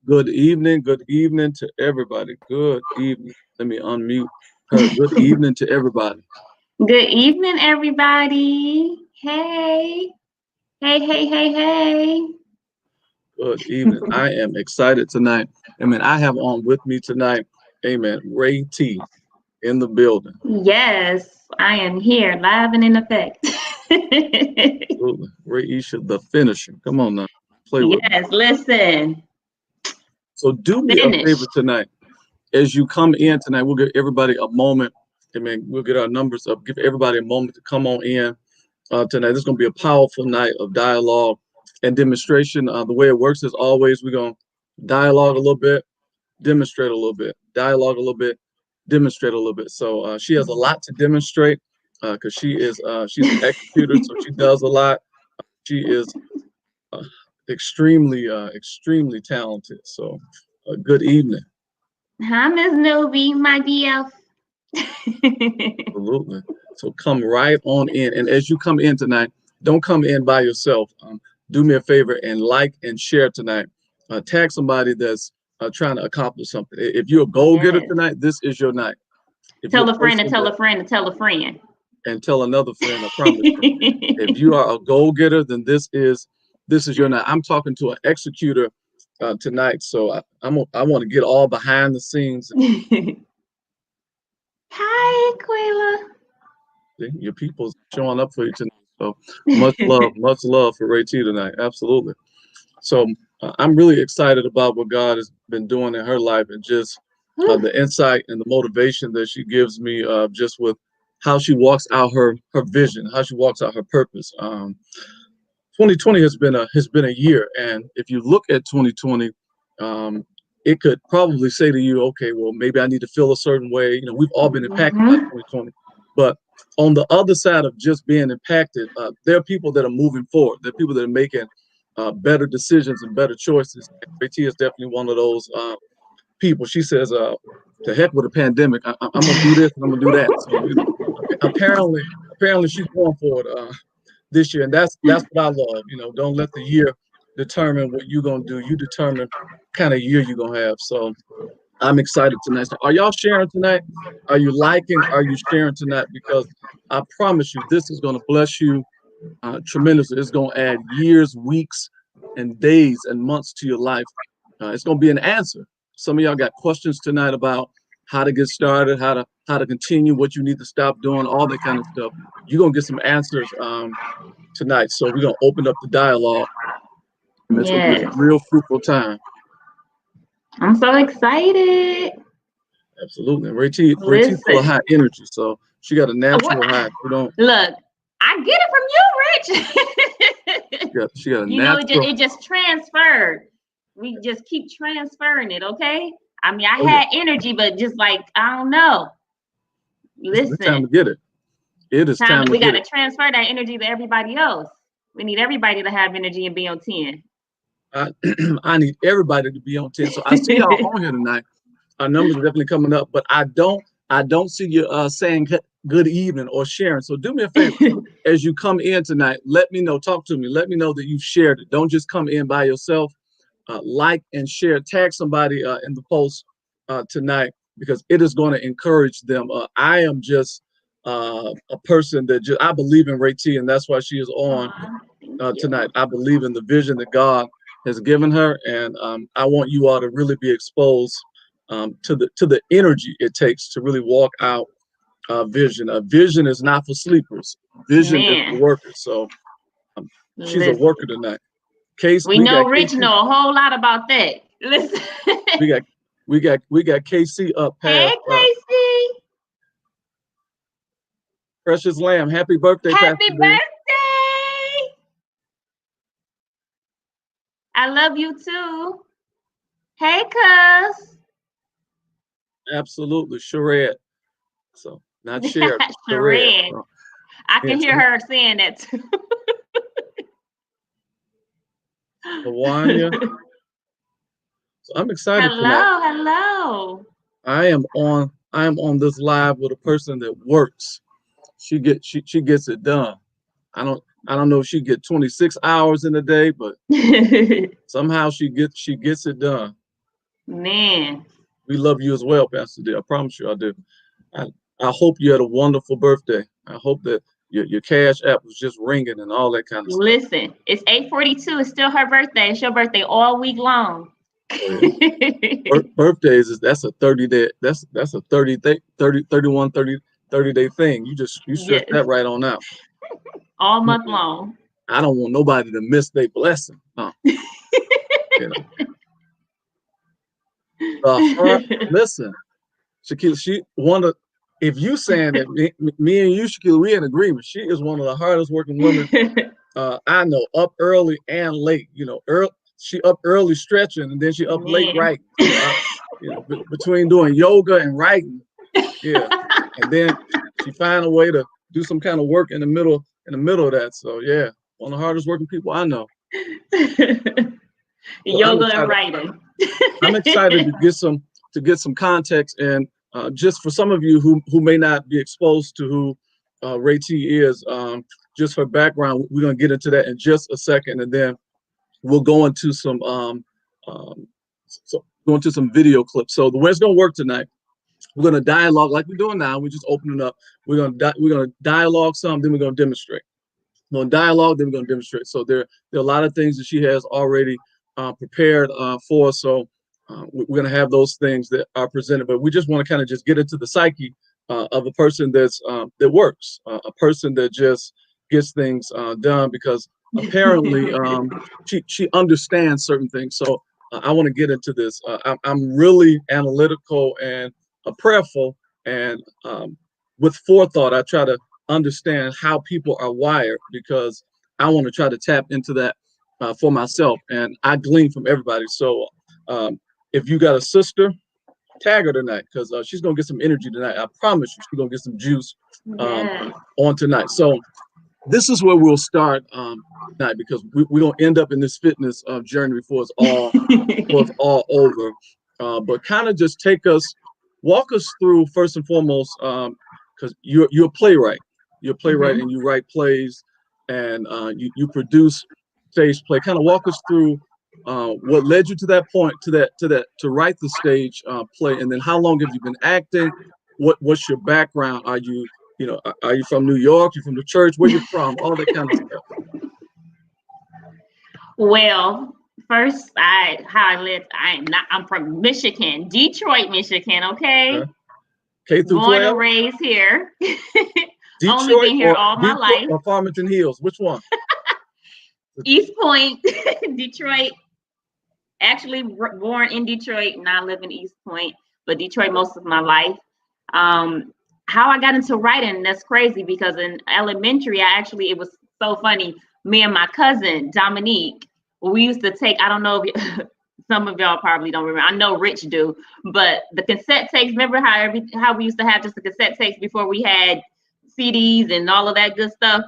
Good evening to everybody. Good evening. Let me unmute her. Good evening to everybody. Good evening, everybody. Hey, hey. Good evening. I am excited tonight. Amen. I have on with me tonight, amen, Ray T in the building. Yes, I am here, live and in effect. Absolutely. Rayesha, the finisher. Come on now. Play with me. Yes, listen. So do me a favor Finished. tonight. As you come in tonight, we'll give everybody a moment. Amen. We'll get our numbers up. Give everybody a moment to come on in tonight. This is going to be a powerful night of dialogue and demonstration. The way it works is always we're going to dialogue a little bit, demonstrate a little bit, dialogue a little bit, demonstrate a little bit. So she has a lot to demonstrate because she's an executor, so she does a lot. She is uh, extremely talented. So good evening. Hi, Miss Novi, my DF. Absolutely. So come right on in. And as you come in tonight, don't come in by yourself. Do me a favor and like and share tonight. Tag somebody that's trying to accomplish something. If you're a goal getter Yes. tonight, this is your night. If you're Tell a friend to person tell that, a friend to tell a friend. and tell another friend, I promise you. If you are a goal getter, then this is your night. I'm talking to an executor tonight, so I want to get all behind the scenes. Hi, Aquila. Your people's showing up for you tonight. So much love for Ray T tonight. Absolutely. So I'm really excited about what God has been doing in her life and just the insight and the motivation that she gives me just with how she walks out her vision, how she walks out her purpose. 2020 has been a year, and if you look at 2020, it could probably say to you, okay, well maybe I need to feel a certain way. You know, we've all been impacted by 2020, but on the other side of just being impacted, there are people that are moving forward. There are people that are making better decisions and better choices. AT is definitely one of those people. She says, "To heck with the pandemic. I'm gonna do this and I'm gonna do that." So apparently she's going for it this year, and that's what I love. Don't let the year determine what you're gonna do. You determine kind of year you're gonna have. So I'm excited tonight. So are y'all sharing tonight? Are you liking? Are you sharing tonight? Because I promise you, this is gonna bless you tremendously. It's gonna add years, weeks, and days and months to your life. It's gonna be an answer. Some of y'all got questions tonight about how to get started, how to continue, what you need to stop doing, all that kind of stuff. You're gonna get some answers tonight. So we're gonna open up the dialogue, and it's gonna be a Yes. real fruitful time. I'm so excited. Absolutely. Ray T full of Listen. high energy, so she got a What? natural high. We don't. Look, I get it from you, Rich. She got a It just, natural. it just transferred. We just keep transferring it, okay? I mean, I Oh yeah. had energy, but just like, I don't know. It's time to Listen, get it. It is time to we got get to it. transfer that energy to everybody else. We need everybody to have energy and be on 10. I, I need everybody to be on 10. So I see y'all on here tonight. Our numbers are definitely coming up, but I don't see you saying good evening or sharing. So do me a favor. As you come in tonight, let me know, talk to me, let me know that you've shared it. Don't just come in by yourself. Like and share, tag somebody in the post tonight, because it is going to encourage them. I am just a person that I believe in Ray T, and that's why she is on tonight. I believe in the vision that God has given her, and I want you all to really be exposed to the energy it takes to really walk out vision. A vision is not for sleepers. Vision is for Man, workers. So she's a listen. worker tonight. Case, We we got know Rich KC. know a whole lot about that. Listen. We got we got KC up Hey, past Casey. Precious Lamb. Happy birthday, Pastor Happy D. birthday. I love you too. Hey, cuz. Absolutely, Sherette. So not shared, Sherette. Shared. So, I yeah, can hear so her saying that too. Lawanya. So I'm excited tonight. Hello, hello. I am on this live with a person that works. She gets it done. I don't know if she get 26 hours in a day, but somehow she gets it done. Man. We love you as well, Pastor D. I promise you I do. I, I hope you had a wonderful birthday. I hope that your cash app was just ringing and all that kind of stuff. Listen, it's 8:42. It's still her birthday. It's your birthday all week long. Oh, yeah. Birthdays that's a 30-day, that's a 30 day thing. You stretch Yes, that right on out. all month Mm-mm. long. I don't want nobody to miss their blessing. You know. The heart, listen, Shaquille, she one of, if you saying that me and you, Shaquille, we in agreement. She is one of the hardest working women I know, up early and late. She up early stretching, and then she up late Man. writing. So between doing yoga and writing, yeah, and then she find a way to do some kind of work in the middle of that. So yeah, one of the hardest working people I know. So I'm Yoga and excited. writing. I'm excited to get some context, and just for some of you who may not be exposed to who Ray T is, just her background. We're gonna get into that in just a second, and then we'll go into um, some video clips. So the way it's gonna work tonight, we're gonna dialogue like we're doing now. We're just opening up. We're gonna dialogue some, then we're gonna demonstrate. We're gonna dialogue, then we're gonna demonstrate. So there are a lot of things that she has already prepared for us. So we're gonna have those things that are presented, but we just want to kind of just get into the psyche of a person that works, a person that just gets things done, because apparently she understands certain things. So I want to get into this. I'm really analytical and prayerful, and with forethought, I try to understand how people are wired, because I want to try to tap into that for myself, and I glean from everybody. So if you got a sister, tag her tonight, because she's gonna get some energy tonight. I promise you, she's gonna get some juice Yes. on tonight. So this is where we'll start tonight, because we don't end up in this fitness journey before it's all over. but kind of just walk us through first and foremost, because you're a playwright. You're a playwright and you write plays, and you produce stage play. Kind of walk us through what led you to that point, to write the stage play, and then how long have you been acting? What's your background? Are you from New York? You from the church? Where you from? All that kind of stuff. Well, first, I'm from Michigan, Detroit, Michigan, okay? K through Born 12? and raised here. Only Detroit been here all my Detroit life. or Farmington Hills? Which one? East Point, Detroit. Actually born in Detroit, and I live in East Point, but Detroit most of my life. How I got into writing, that's crazy, because in elementary, it was so funny. Me and my cousin, Dominique, we used to take, I don't know if some of y'all probably don't remember. I know Rich do, but the cassette tapes, remember how we used to have just the cassette tapes before we had CDs and all of that good stuff?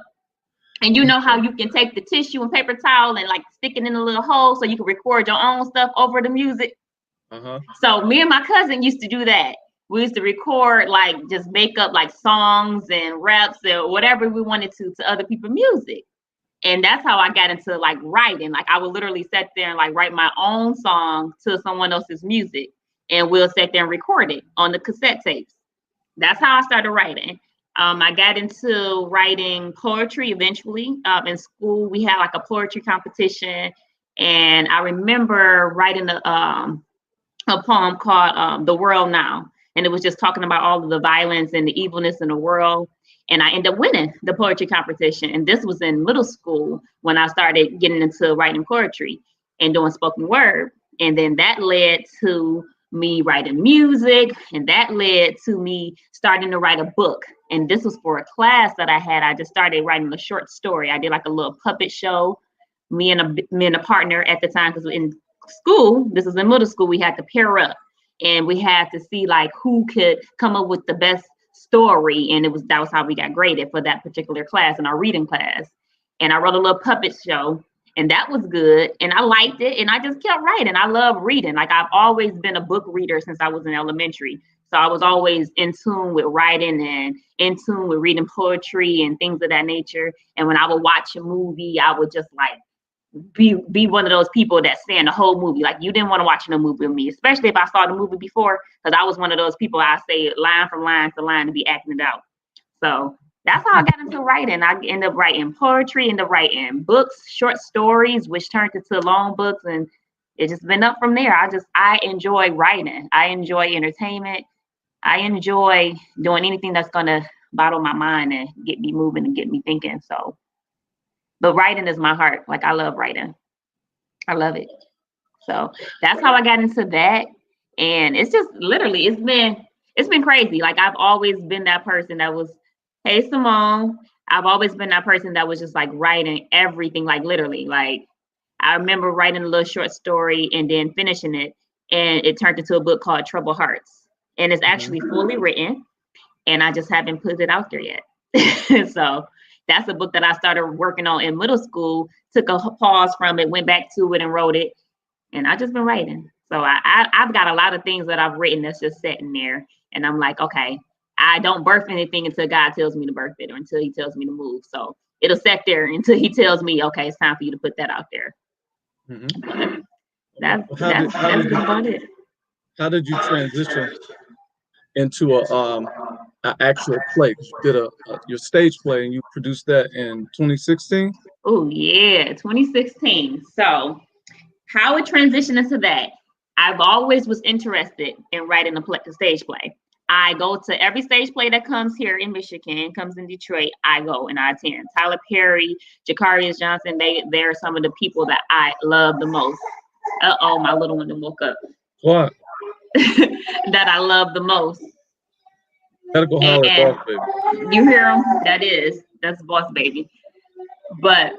And you know how you can take the tissue and paper towel and like stick it in a little hole so you can record your own stuff over the music? So me and my cousin used to do that. We used to record, like, just make up like songs and raps or whatever we wanted to other people's music. And that's how I got into like writing. Like I would literally sit there and like write my own song to someone else's music, and we'll sit there and record it on the cassette tapes. That's how I started writing. I got into writing poetry eventually. In school, we had like a poetry competition, and I remember writing a poem called "The World Now," and it was just talking about all of the violence and the evilness in the world. And I ended up winning the poetry competition. And this was in middle school when I started getting into writing poetry and doing spoken word. And then that led to me writing music, and that led to me starting to write a book. And this was for a class that I had. I just started writing a short story. I did like a little puppet show. Me and a partner at the time, because in school, this was in middle school, we had to pair up, and we had to see like who could come up with the best story. And that was how we got graded for that particular class, in our reading class. And I wrote a little puppet show, and that was good, and I liked it, and I just kept writing. I love reading. Like I've always been a book reader since I was in elementary. So I was always in tune with writing and in tune with reading poetry and things of that nature. And when I would watch a movie, I would just like be one of those people that stay in the whole movie. Like you didn't want to watch no movie with me, especially if I saw the movie before, because I was one of those people, I say line from line to line to be acting it out. So that's how I got into writing. I ended up writing poetry, ended up writing books, short stories, which turned into long books, and it's just been up from there. I enjoy writing. I enjoy entertainment. I enjoy doing anything that's gonna bottle my mind and get me moving and get me thinking. So, but writing is my heart. Like I love writing. I love it. So that's how I got into that. And it's just literally, it's been crazy. Like I've always been that person that was, hey Simone, I've always been that person that was just like writing everything, like literally. Like I remember writing a little short story and then finishing it, and it turned into a book called Troubled Hearts. And it's actually fully written, and I just haven't put it out there yet. So that's a book that I started working on in middle school, took a pause from it, went back to it and wrote it. And I've just been writing. So I've got a lot of things that I've written that's just sitting there. And I'm like, okay, I don't birth anything until God tells me to birth it, or until he tells me to move. So it'll sit there until he tells me, okay, it's time for you to put that out there. That's about it. How did you transition into an actual play? You did your stage play, and you produced that in 2016. Oh yeah, 2016. So how it transitioned into that, I've always was interested in writing a stage play. I go to every stage play that comes here in Michigan, comes in Detroit. I go and I attend. Tyler Perry, Jacarius Johnson, they're some of the people that I love the most. My little one woke up. What? That I love the most. Gotta go holler at Boss Baby. You hear him? That's Boss Baby. But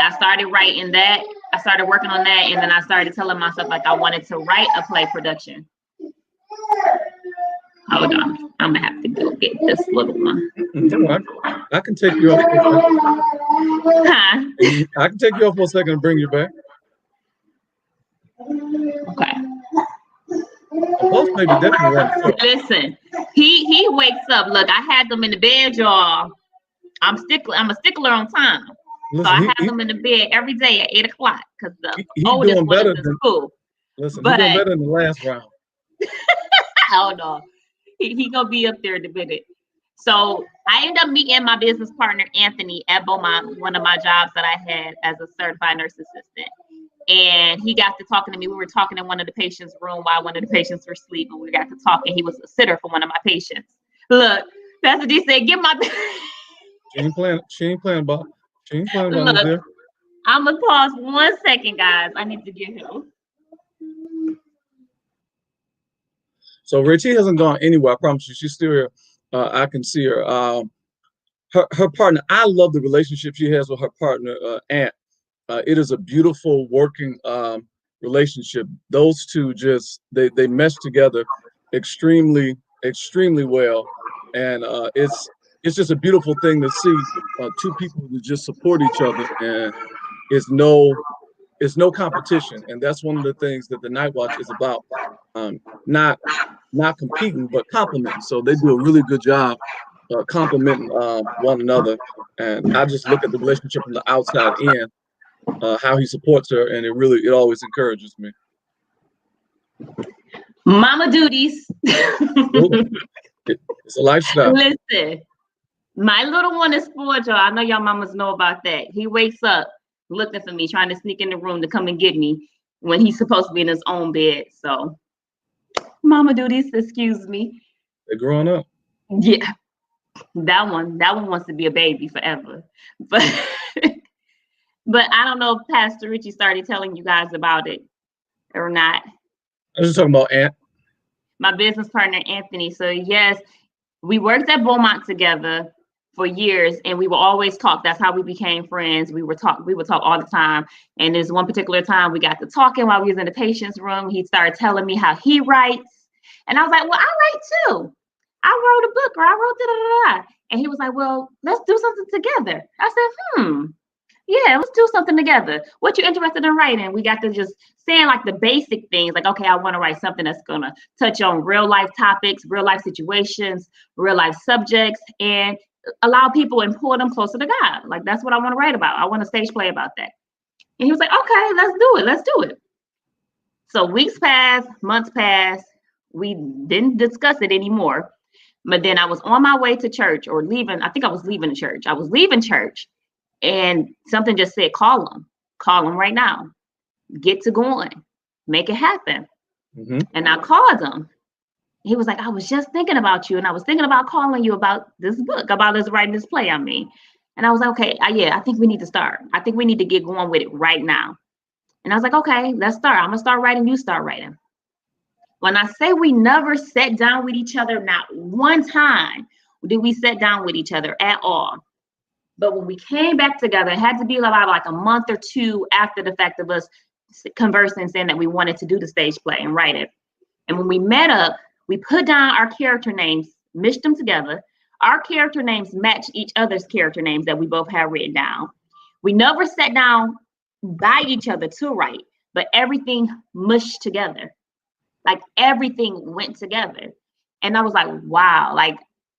I started writing that. I started working on that, and then I started telling myself like I wanted to write a play production. Hold on, I'm gonna have to go get this little one. I can take you off. Huh? I can take you off for a second and bring you back. Okay. both maybe definitely run the show. Listen, he wakes up. Look, I had them in the bed, y'all. I'm a stickler on time. So Listen, I have them in the bed every day at 8 o'clock because the he oldest doing one is better in than. school. Listen, he's But doing better in the last round. hold on, he gonna be up there in a minute. So I ended up meeting my business partner Anthony at Beaumont, one of my jobs that I had as a certified nurse assistant. And he got to talking to me. We were talking in one of the patients' room while one of the patients were sleeping. We got to talking. He was a sitter for one of my patients. Look, Pastor D said, "Get my." She ain't playing. She ain't playing about. She ain't playing about no Look, there. I'm gonna pause 1 second, guys. I need to get him. So Raytie hasn't gone anywhere. I promise you, she's still here. I can see her. Her partner. I love the relationship she has with her partner, Ant. It is a beautiful working relationship. Those two just they mesh together extremely well, and it's just a beautiful thing to see two people who just support each other, and it's no competition, and that's one of the things that the Night Watch is about. Not competing, but complimenting. So they do a really good job complimenting one another, and I just look at the relationship from the outside in. How he supports her, and it always encourages me. Mama duties. It's a lifestyle. Listen, my little one is spoiled, y'all. I know y'all mamas know about that. He wakes up looking for me, trying to sneak in the room to come and get me when he's supposed to be in his own bed. So, mama duties, excuse me. They're growing up. Yeah, that one wants to be a baby forever. But but I don't know if Pastor Richie started telling you guys about it or not. I was just talking about Ant. My business partner, Anthony. So yes, we worked at Beaumont together for years, and we would always talk. That's how we became friends. We would talk all the time. And there's one particular time we got to talking while we was in the patient's room. He started telling me how he writes. And I was like, well, I write too. I wrote a book, or I wrote da-da-da-da. And he was like, well, let's do something together. I said, yeah, let's do something together. What you interested in writing? We got to just saying like the basic things, like, okay, I want to write something that's gonna touch on real life topics, real life situations, real life subjects, and allow people and pull them closer to God. Like that's what I want to write about. I want a stage play about that. And he was like, okay, let's do it. So weeks passed, months passed. We didn't discuss it anymore. But then I was on my way to church or leaving. I think I was leaving church. I was leaving church. And something just said, call him right now, get to going, make it happen. Mm-hmm. And I called him. He was like, I was just thinking about you. And I was thinking about calling you about this book, about us writing this play. And I was like, okay, yeah, I think we need to start. I think we need to get going with it right now. And I was like, okay, let's start. I'm gonna start writing, you start writing. When I say we never sat down with each other, not one time did we sit down with each other at all. But when we came back together, it had to be about like a month or two after the fact of us conversing, saying that we wanted to do the stage play and write it. And when we met up, we put down our character names, meshed them together. Our character names match each other's character names that we both have written down. We never sat down by each other to write, but everything mushed together. Like everything went together. And I was like, wow, like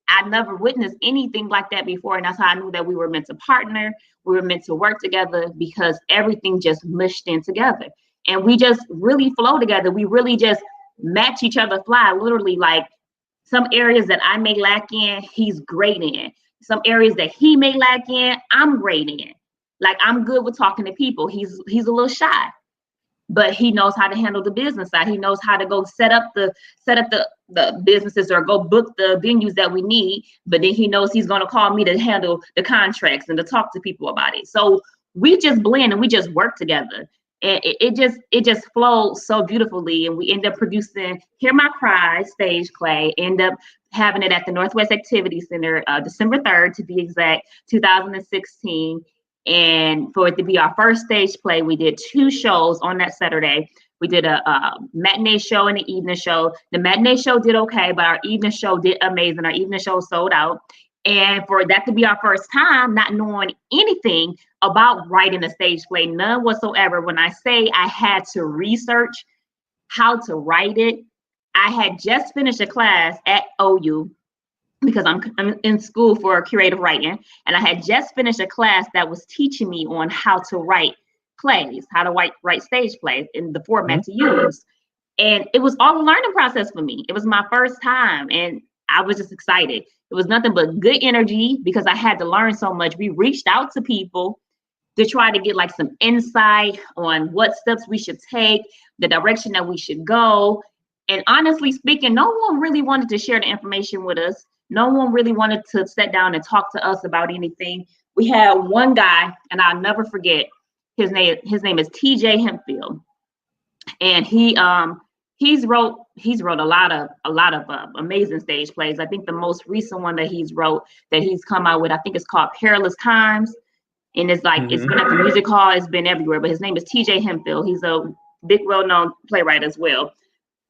I never witnessed anything like that before. And that's how I knew that we were meant to partner. We were meant to work together because everything just mushed in together. And we just really flow together. We really just match each other fly, literally like some areas that I may lack in, he's great in. Some areas that he may lack in, I'm great in. Like I'm good with talking to people. He's a little shy, but he knows how to handle the business side. He knows how to go set up the businesses or go book the venues that we need. But then he knows he's going to call me to handle the contracts and to talk to people about it. So we just blend and we just work together. And it just flows so beautifully. And we end up producing Hear My Cry stage play, end up having it at the Northwest Activity Center, December 3rd to be exact, 2016. And for it to be our first stage play, we did 2 shows on that Saturday. We did a matinee show and an evening show. The matinee show did okay, but our evening show did amazing. Our evening show sold out. And for that to be our first time, not knowing anything about writing a stage play, none whatsoever. When I say I had to research how to write it, I had just finished a class at OU because I'm in school for creative writing, and I had just finished a class that was teaching me on how to write plays, how to write stage plays in the format to use. And it was all a learning process for me. It was my first time, and I was just excited. It was nothing but good energy because I had to learn so much. We reached out to people to try to get like some insight on what steps we should take, the direction that we should go. And honestly speaking, no one really wanted to share the information with us. No one really wanted to sit down and talk to us about anything. We had one guy, and I'll never forget his name. His name is TJ Hempfield, and he's wrote a lot of amazing stage plays. I think the most recent one that he's come out with, I think it's called Perilous Times, and it's like it's been at the music hall, it's been everywhere. But his name is TJ Hempfield. He's a big, well-known playwright as well.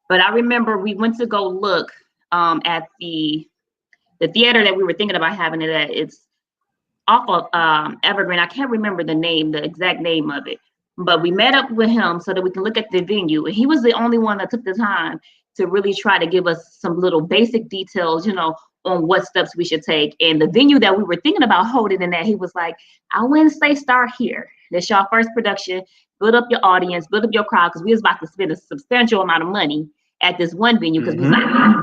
But I remember we went to go look at the theater that we were thinking about having it at. It's off of Evergreen. I can't remember the exact name of it. But we met up with him so that we can look at the venue. And he was the only one that took the time to really try to give us some little basic details, on what steps we should take. And the venue that we were thinking about holding in that, he was like, I wouldn't say start here. That's your first production. Build up your audience, build up your crowd, because we was about to spend a substantial amount of money at this one venue because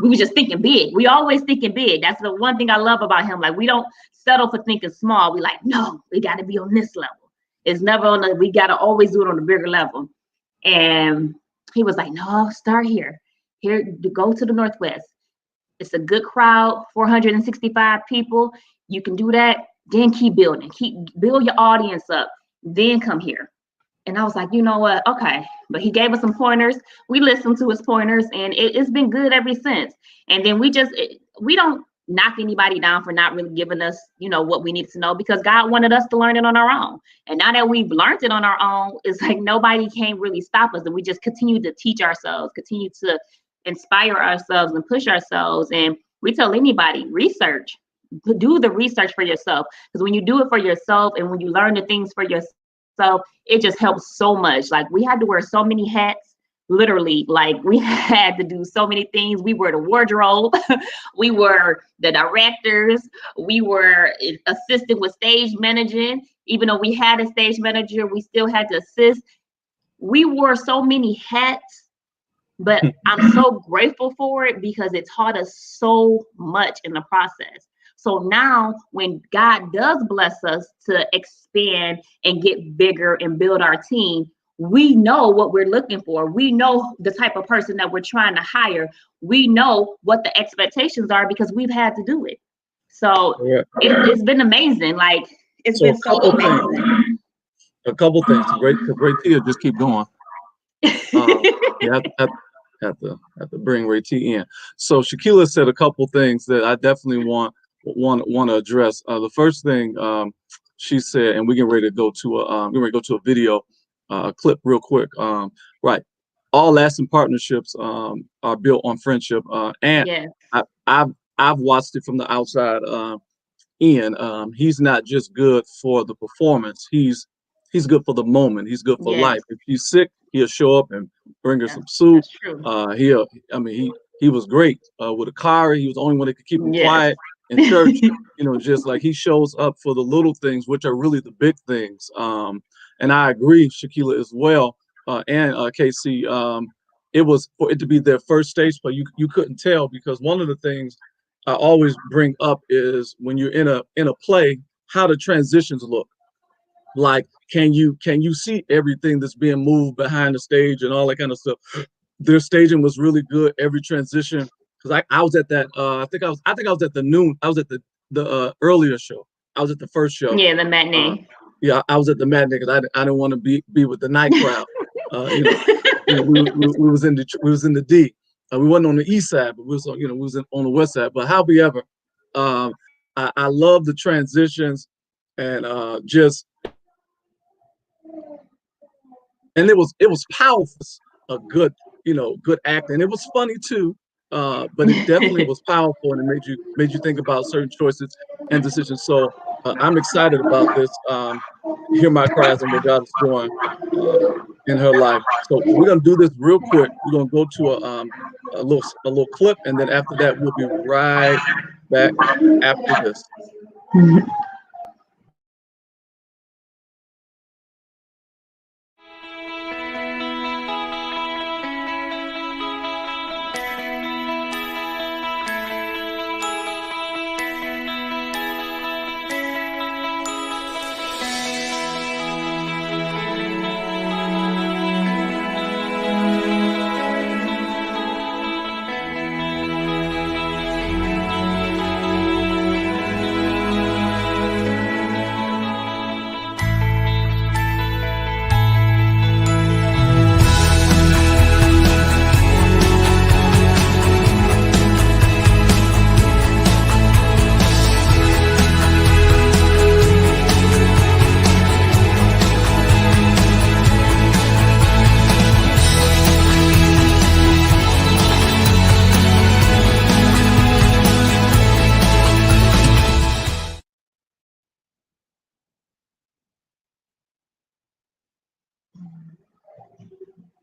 we were just thinking big. We always thinking big. That's the one thing I love about him. Like, we don't settle for thinking small. We like, no, we got to be on this level. It's never on we got to always do it on a bigger level. And he was like, no, start here. Here, go to the Northwest. It's a good crowd, 465 people. You can do that. Then keep building. Build your audience up. Then come here. And I was like, you know what? Okay. But he gave us some pointers. We listened to his pointers, and it's been good ever since. And then we don't knock anybody down for not really giving us, what we need to know, because God wanted us to learn it on our own. And now that we've learned it on our own, it's like nobody can really stop us. And we just continue to teach ourselves, continue to inspire ourselves and push ourselves. And we tell anybody, do the research for yourself. Because when you do it for yourself and when you learn the things for yourself, it just helps so much. Like, we had to wear so many hats. Literally, like, we had to do so many things. We were the wardrobe, we were the directors, we were assisting with stage managing. Even though we had a stage manager, we still had to assist. We wore so many hats, but I'm so grateful for it because it taught us so much in the process. So now when God does bless us to expand and get bigger and build our team, we know what we're looking for. We know the type of person that we're trying to hire. We know what the expectations are because we've had to do it. So it's been amazing. Like, it's been so amazing. A couple things. Great Tia, just keep going. You have to bring Ray T in. So Shaquila said a couple things that I definitely want to address. The first thing she said, and we're getting ready to go to a video. Clip real quick. Right. All lasting partnerships are built on friendship. And yes. I've watched it from the outside in. He's not just good for the performance. He's good for the moment. He's good for life. If she's sick, he'll show up and bring her some soup. He was great with Akari. He was the only one that could keep him quiet in church. Just like he shows up for the little things, which are really the big things. And I agree, Shaquila, as well, and KC. It was for it to be their first stage play. You couldn't tell, because one of the things I always bring up is when you're in a play, how the transitions look. Like, can you see everything that's being moved behind the stage and all that kind of stuff? Their staging was really good. Every transition, because I was at that. I think I was at the noon. I was at the earlier show. I was at the first show. Yeah, the matinee. I was at the matinee because I didn't want to be with the night crowd. We was in the D. We wasn't on the east side, but we was on the west side. But however, I love the transitions and and it was powerful. A good acting. It was funny too. But it definitely was powerful, and it made you think about certain choices and decisions. So I'm excited about this. Hear my cries and what God is doing in her life. So we're gonna do this real quick. We're gonna go to a little clip, and then after that, we'll be right back after this.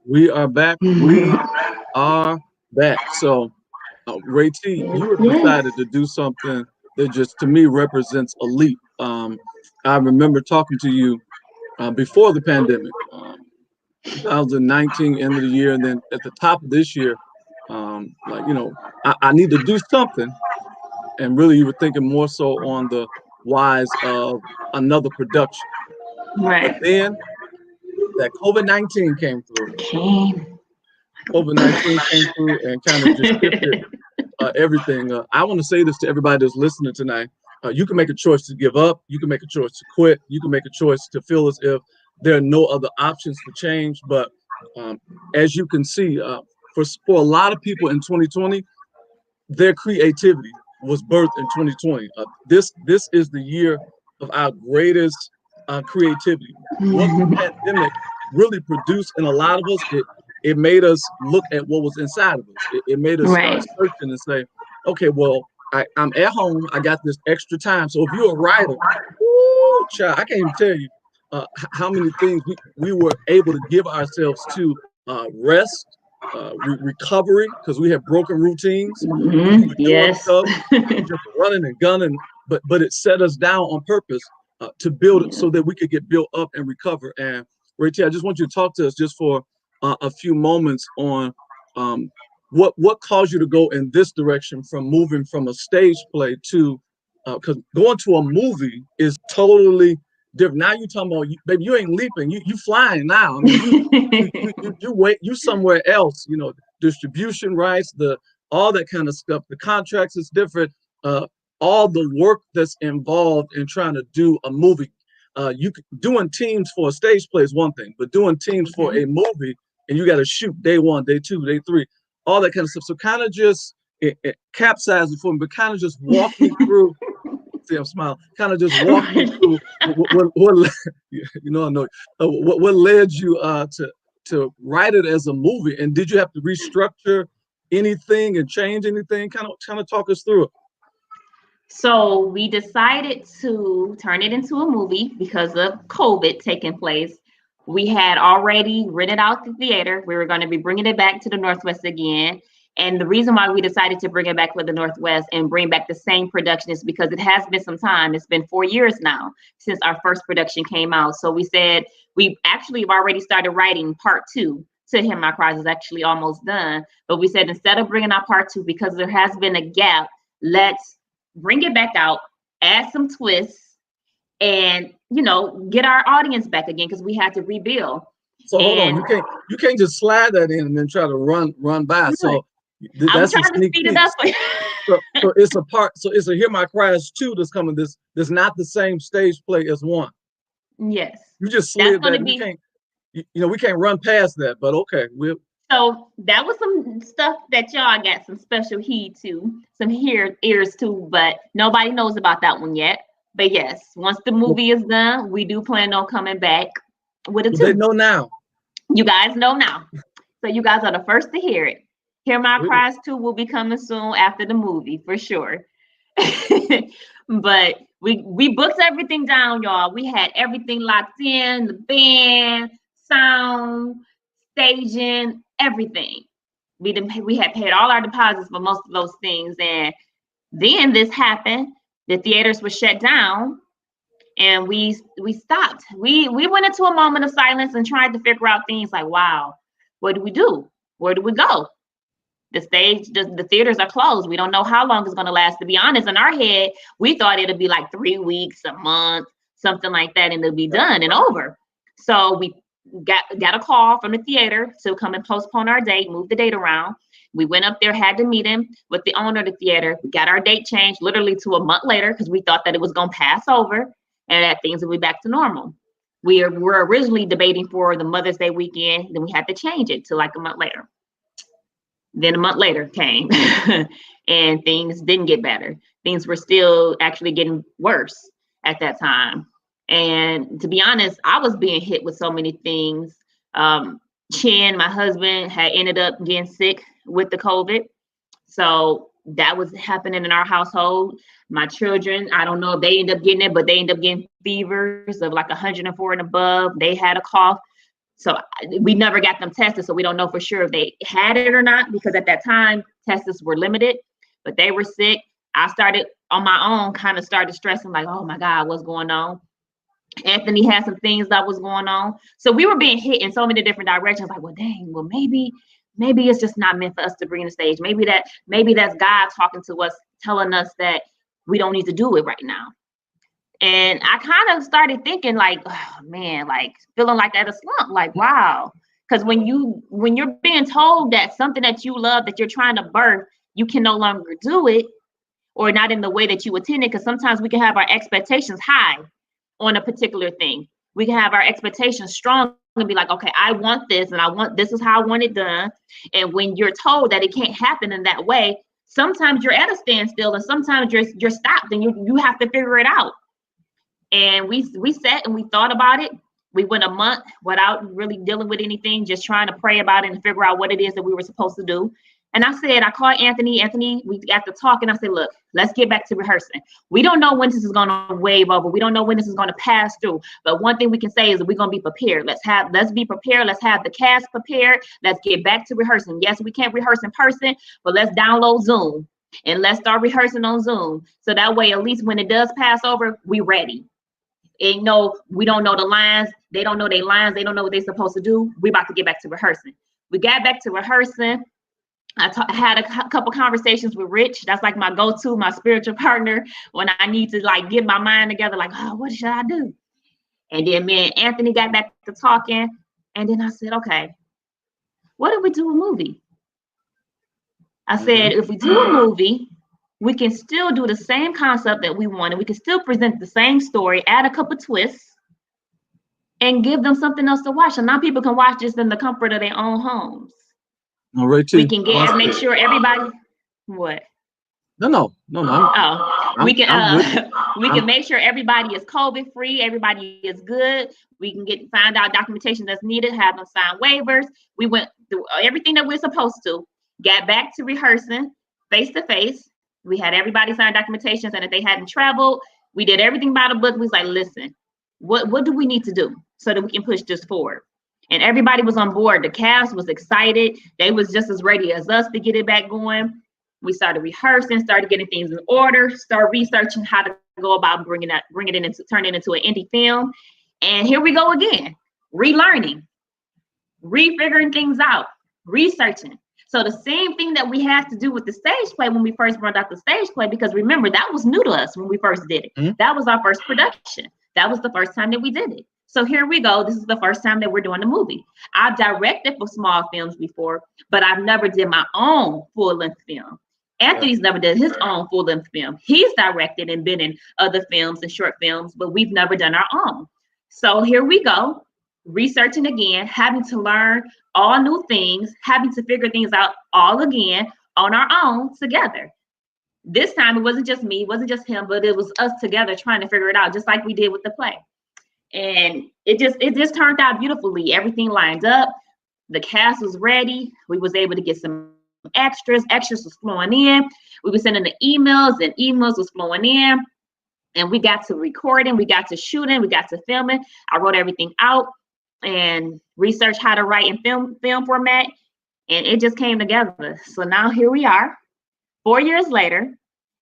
We are back. We are back. So, Ray T, you have Yes. decided to do something that just to me represents a leap. I remember talking to you before the pandemic, 2019, end of the year, and then at the top of this year, like I need to do something, and really you were thinking more so on the wise of another production. But Right. then that COVID-19 came through. Came. COVID-19 came through and kind of just shifted everything. I want to say this to everybody that's listening tonight. You can make a choice to give up. You can make a choice to quit. You can make a choice to feel as if there are no other options for change. But as you can see, for a lot of people in 2020, their creativity was birthed in 2020. This is the year of our greatest creativity. What the pandemic really produced in a lot of us, it made us look at what was inside of us. It made us start Right. searching and say, okay, well, I'm at home. I got this extra time. So if you're a writer, woo, child, I can't even tell you how many things we were able to give ourselves to rest, recovery, because we have broken routines. We were doing Yes. stuff, just running and gunning, but it set us down on purpose to build it so that we could get built up and recover. And Rachel, I just want you to talk to us just for a few moments on what caused you to go in this direction from moving from a stage play to because going to a movie is totally different. Now you're talking about, baby, you ain't leaping, you flying now. I mean, you wait, you somewhere else. Distribution rights, all that kind of stuff. The contracts is different. All the work that's involved in trying to do a movie. Doing teams for a stage play is one thing, but doing teams for a movie and you got to shoot day one, day two, day three, all that kind of stuff. So kind of just it capsized it for me, but kind of just walk me through. See, I'm smiling. Kind of just walk me through what I know what led you to write it as a movie, and did you have to restructure anything and change anything? Kind of talk us through it. So we decided to turn it into a movie because of COVID taking place. We had already rented out the theater. We were going to be bringing it back to the Northwest again. And the reason why we decided to bring it back for the Northwest and bring back the same production is because it has been some time. It's been 4 years now since our first production came out. So we said we actually have already started writing part 2 to Hear My Cries is actually almost done. But we said instead of bringing out part 2, because there has been a gap, let's bring it back out, add some twists, and get our audience back again because we had to rebuild. So hold on, you can't just slide that in and then try to run by. So I'm that's a trying to sneak speed peek. it up. So it's a part. So it's a Hear My Cries 2 that's coming. That's not the same stage play as 1. Yes, You just slid that. We can't. We can't run past that. But okay, So that was some stuff that y'all got some special heed to, some ears to, but nobody knows about that one yet. But yes, once the movie is done, we do plan on coming back with a 2. They know now. You guys know now. So you guys are the first to hear it. Hear My Cries 2 will be coming soon after the movie for sure. But we booked everything down, y'all. We had everything locked in, the band, sound, staging, everything. we had paid all our deposits for most of those things, and then this happened. The theaters were shut down, and we stopped. We went into a moment of silence and tried to figure out things like, wow, what do we do? Where do we go? The theaters are closed. We don't know how long it's going to last. To be honest, in our head, we thought it'd be like 3 weeks, a month, something like that, and it'll be done and over. So we got a call from the theater to come and postpone our date, move the date around. We went up there, had to meet him with the owner of the theater. We got our date changed literally to a month later because we thought that it was going to pass over and that things would be back to normal. We were originally debating for the Mother's Day weekend, then we had to change it to like a month later. Then a month later came and things didn't get better. Things were still actually getting worse at that time. And to be honest, I was being hit with so many things. Chin, my husband, had ended up getting sick with the COVID. So that was happening in our household. My children, I don't know if they end up getting it, but they end up getting fevers of like 104 and above. They had a cough. So we never got them tested. So we don't know for sure if they had it or not, because at that time, tests were limited, but they were sick. I started on my own, kind of started stressing like, oh my God, what's going on? Anthony had some things that was going on. So we were being hit in so many different directions. Like, well, dang, well, maybe it's just not meant for us to bring the stage. Maybe that's God talking to us, telling us that we don't need to do it right now. And I kind of started thinking like, oh, man, like feeling like at a slump, like, wow. Because when you're being told that something that you love, that you're trying to birth, you can no longer do it, or not in the way that you intended. Because sometimes we can have our expectations high on a particular thing. We can have our expectations strong and be like, okay, I want this, and this is how I want it done. And when you're told that it can't happen in that way, sometimes you're at a standstill, and sometimes you're stopped, and you have to figure it out. And we sat and we thought about it. We went a month without really dealing with anything, just trying to pray about it and figure out what it is that we were supposed to do. And I called Anthony. We got to talk, and I said, look, let's get back to rehearsing. We don't know when this is going to wave over. We don't know when this is going to pass through. But one thing we can say is that we're going to be prepared. Let's be prepared. Let's have the cast prepared. Let's get back to rehearsing. Yes, we can't rehearse in person, but let's download Zoom and let's start rehearsing on Zoom. So that way, at least when it does pass over, we ready. And we don't know the lines. They don't know their lines. They don't know what they're supposed to do. We about to get back to rehearsing. We got back to rehearsing. I had a couple conversations with Rich. That's like my go-to, my spiritual partner, when I need to like get my mind together, like, oh, what should I do? And then me and Anthony got back to talking. And then I said, okay, what if we do a movie? I said, if we do a movie, we can still do the same concept that we wanted. We can still present the same story, add a couple twists, and give them something else to watch. And now people can watch this in the comfort of their own homes. All right, we can make sure everybody. What? No. We can make sure everybody is COVID free. Everybody is good. We can find out documentation that's needed. Have them sign waivers. We went through everything that we're supposed to. Got back to rehearsing face to face. We had everybody sign documentations, and if they hadn't traveled, we did everything by the book. We was like, listen, what do we need to do so that we can push this forward? And everybody was on board. The cast was excited. They was just as ready as us to get it back going. We started rehearsing, started getting things in order, started researching how to go about turning it into an indie film. And here we go again, relearning, refiguring things out, researching. So the same thing that we had to do with the stage play when we first brought out the stage play, because remember, that was new to us when we first did it. Mm-hmm. That was our first production. That was the first time that we did it. So here we go. This is the first time that we're doing a movie. I've directed for small films before, but I've never did my own full-length film. Anthony's never did his own full-length film. He's directed and been in other films and short films, but we've never done our own. So here we go, researching again, having to learn all new things, having to figure things out all again on our own together. This time it wasn't just me, it wasn't just him, but it was us together trying to figure it out, just like we did with the play. And it just turned out beautifully. Everything lined up. The cast was ready. We was able to get some extras. Extras was flowing in. We were sending the emails, and emails was flowing in. And we got to recording. We got to shooting. We got to filming. I wrote everything out and researched how to write in film format. and it just came together. So now here we are, 4 years later,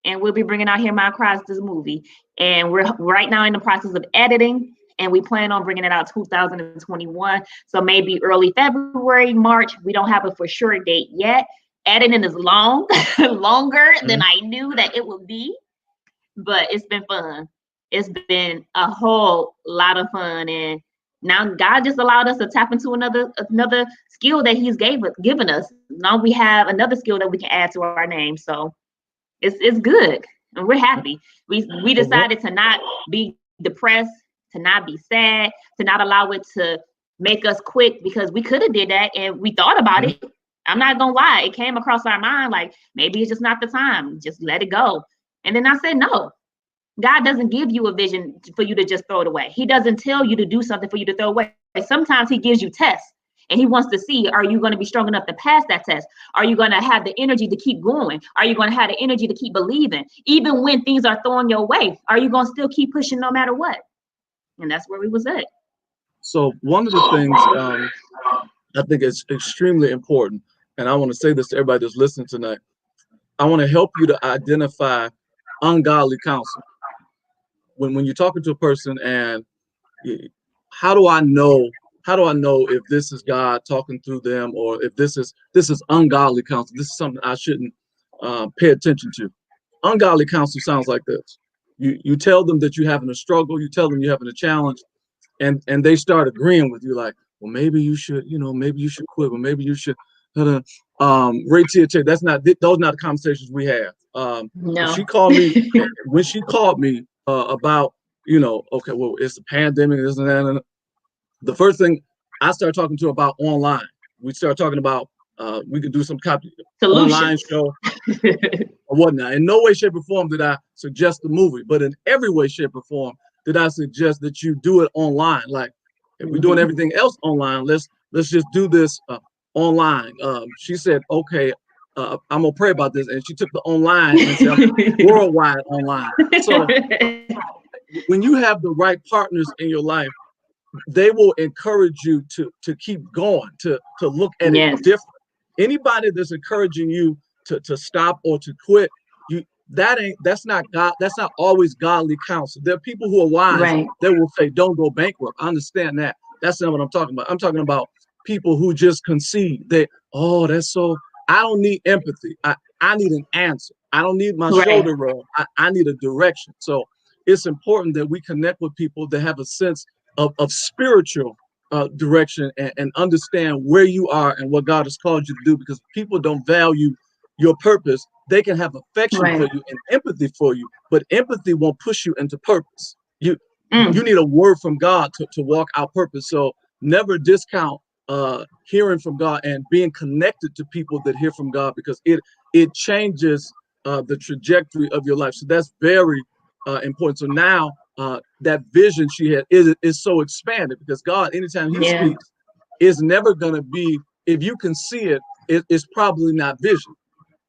and we'll be bringing out Hear My Cries, this movie. And we're right now in the process of editing, and we plan on bringing it out 2021. So maybe early February, March. We don't have a for sure date yet. Editing is long, longer than I knew that it would be, but it's been fun. It's been a whole lot of fun, and now God just allowed us to tap into another skill that He's given us. Now we have another skill that we can add to our name. So it's good, and we're happy. We decided to not be depressed, to not be sad, to not allow it to make us quit, because we could have did that, and we thought about it. I'm not gonna lie, it came across our mind like maybe it's just not the time, just let it go. And then I said, no, God doesn't give you a vision for you to just throw it away. He doesn't tell you to do something for you to throw away. Sometimes He gives you tests, and He wants to see, are you going to be strong enough to pass that test? Are you going to have the energy to keep going? Are you going to have the energy to keep believing? Even when things are thrown your way, are you going to still keep pushing no matter what? And that's where we was at. So one of the things I think is extremely important, and I want to say this to everybody that's listening tonight, I want to help you to identify ungodly counsel. When you're talking to a person, and how do I know if this is God talking through them, or if this is ungodly counsel? This is something I shouldn't pay attention to. Ungodly counsel sounds like this. You tell them that you're having a struggle, you tell them you're having a challenge, and they start agreeing with you, like, well, maybe you should, maybe you should quit, or maybe you should. Rayesha, those are not the conversations we have. No. When she called me about, okay, well, it's a pandemic, this and that, and the first thing I started talking to her about online. We started talking about we could do some copy online show or whatnot. In no way, shape, or form did I suggest the movie, but in every way, shape, or form did I suggest that you do it online. Like, if we're doing everything else online, let's just do this online. She said, okay, I'm gonna pray about this, and she took the online and said worldwide online. So when you have the right partners in your life, they will encourage you to keep going, to look at it different. Anybody that's encouraging you to stop or to quit, that's not God. That's not always godly counsel. There are people who are wise that will say, don't go bankrupt. I understand that. That's not what I'm talking about. I'm talking about people who just concede that, oh, that's so, I don't need empathy. I need an answer. I don't need my shoulder rub. I need a direction. So it's important that we connect with people that have a sense of spiritual direction, and understand where you are and what God has called you to do, because people don't value your purpose. They can have affection for you and empathy for you, but empathy won't push you into purpose. You need a word from God to walk out purpose. So never discount hearing from God and being connected to people that hear from God, because it changes the trajectory of your life. So that's very important. So now that vision she had is so expanded, because God, anytime He speaks, is never going to be, if you can see it's probably not vision.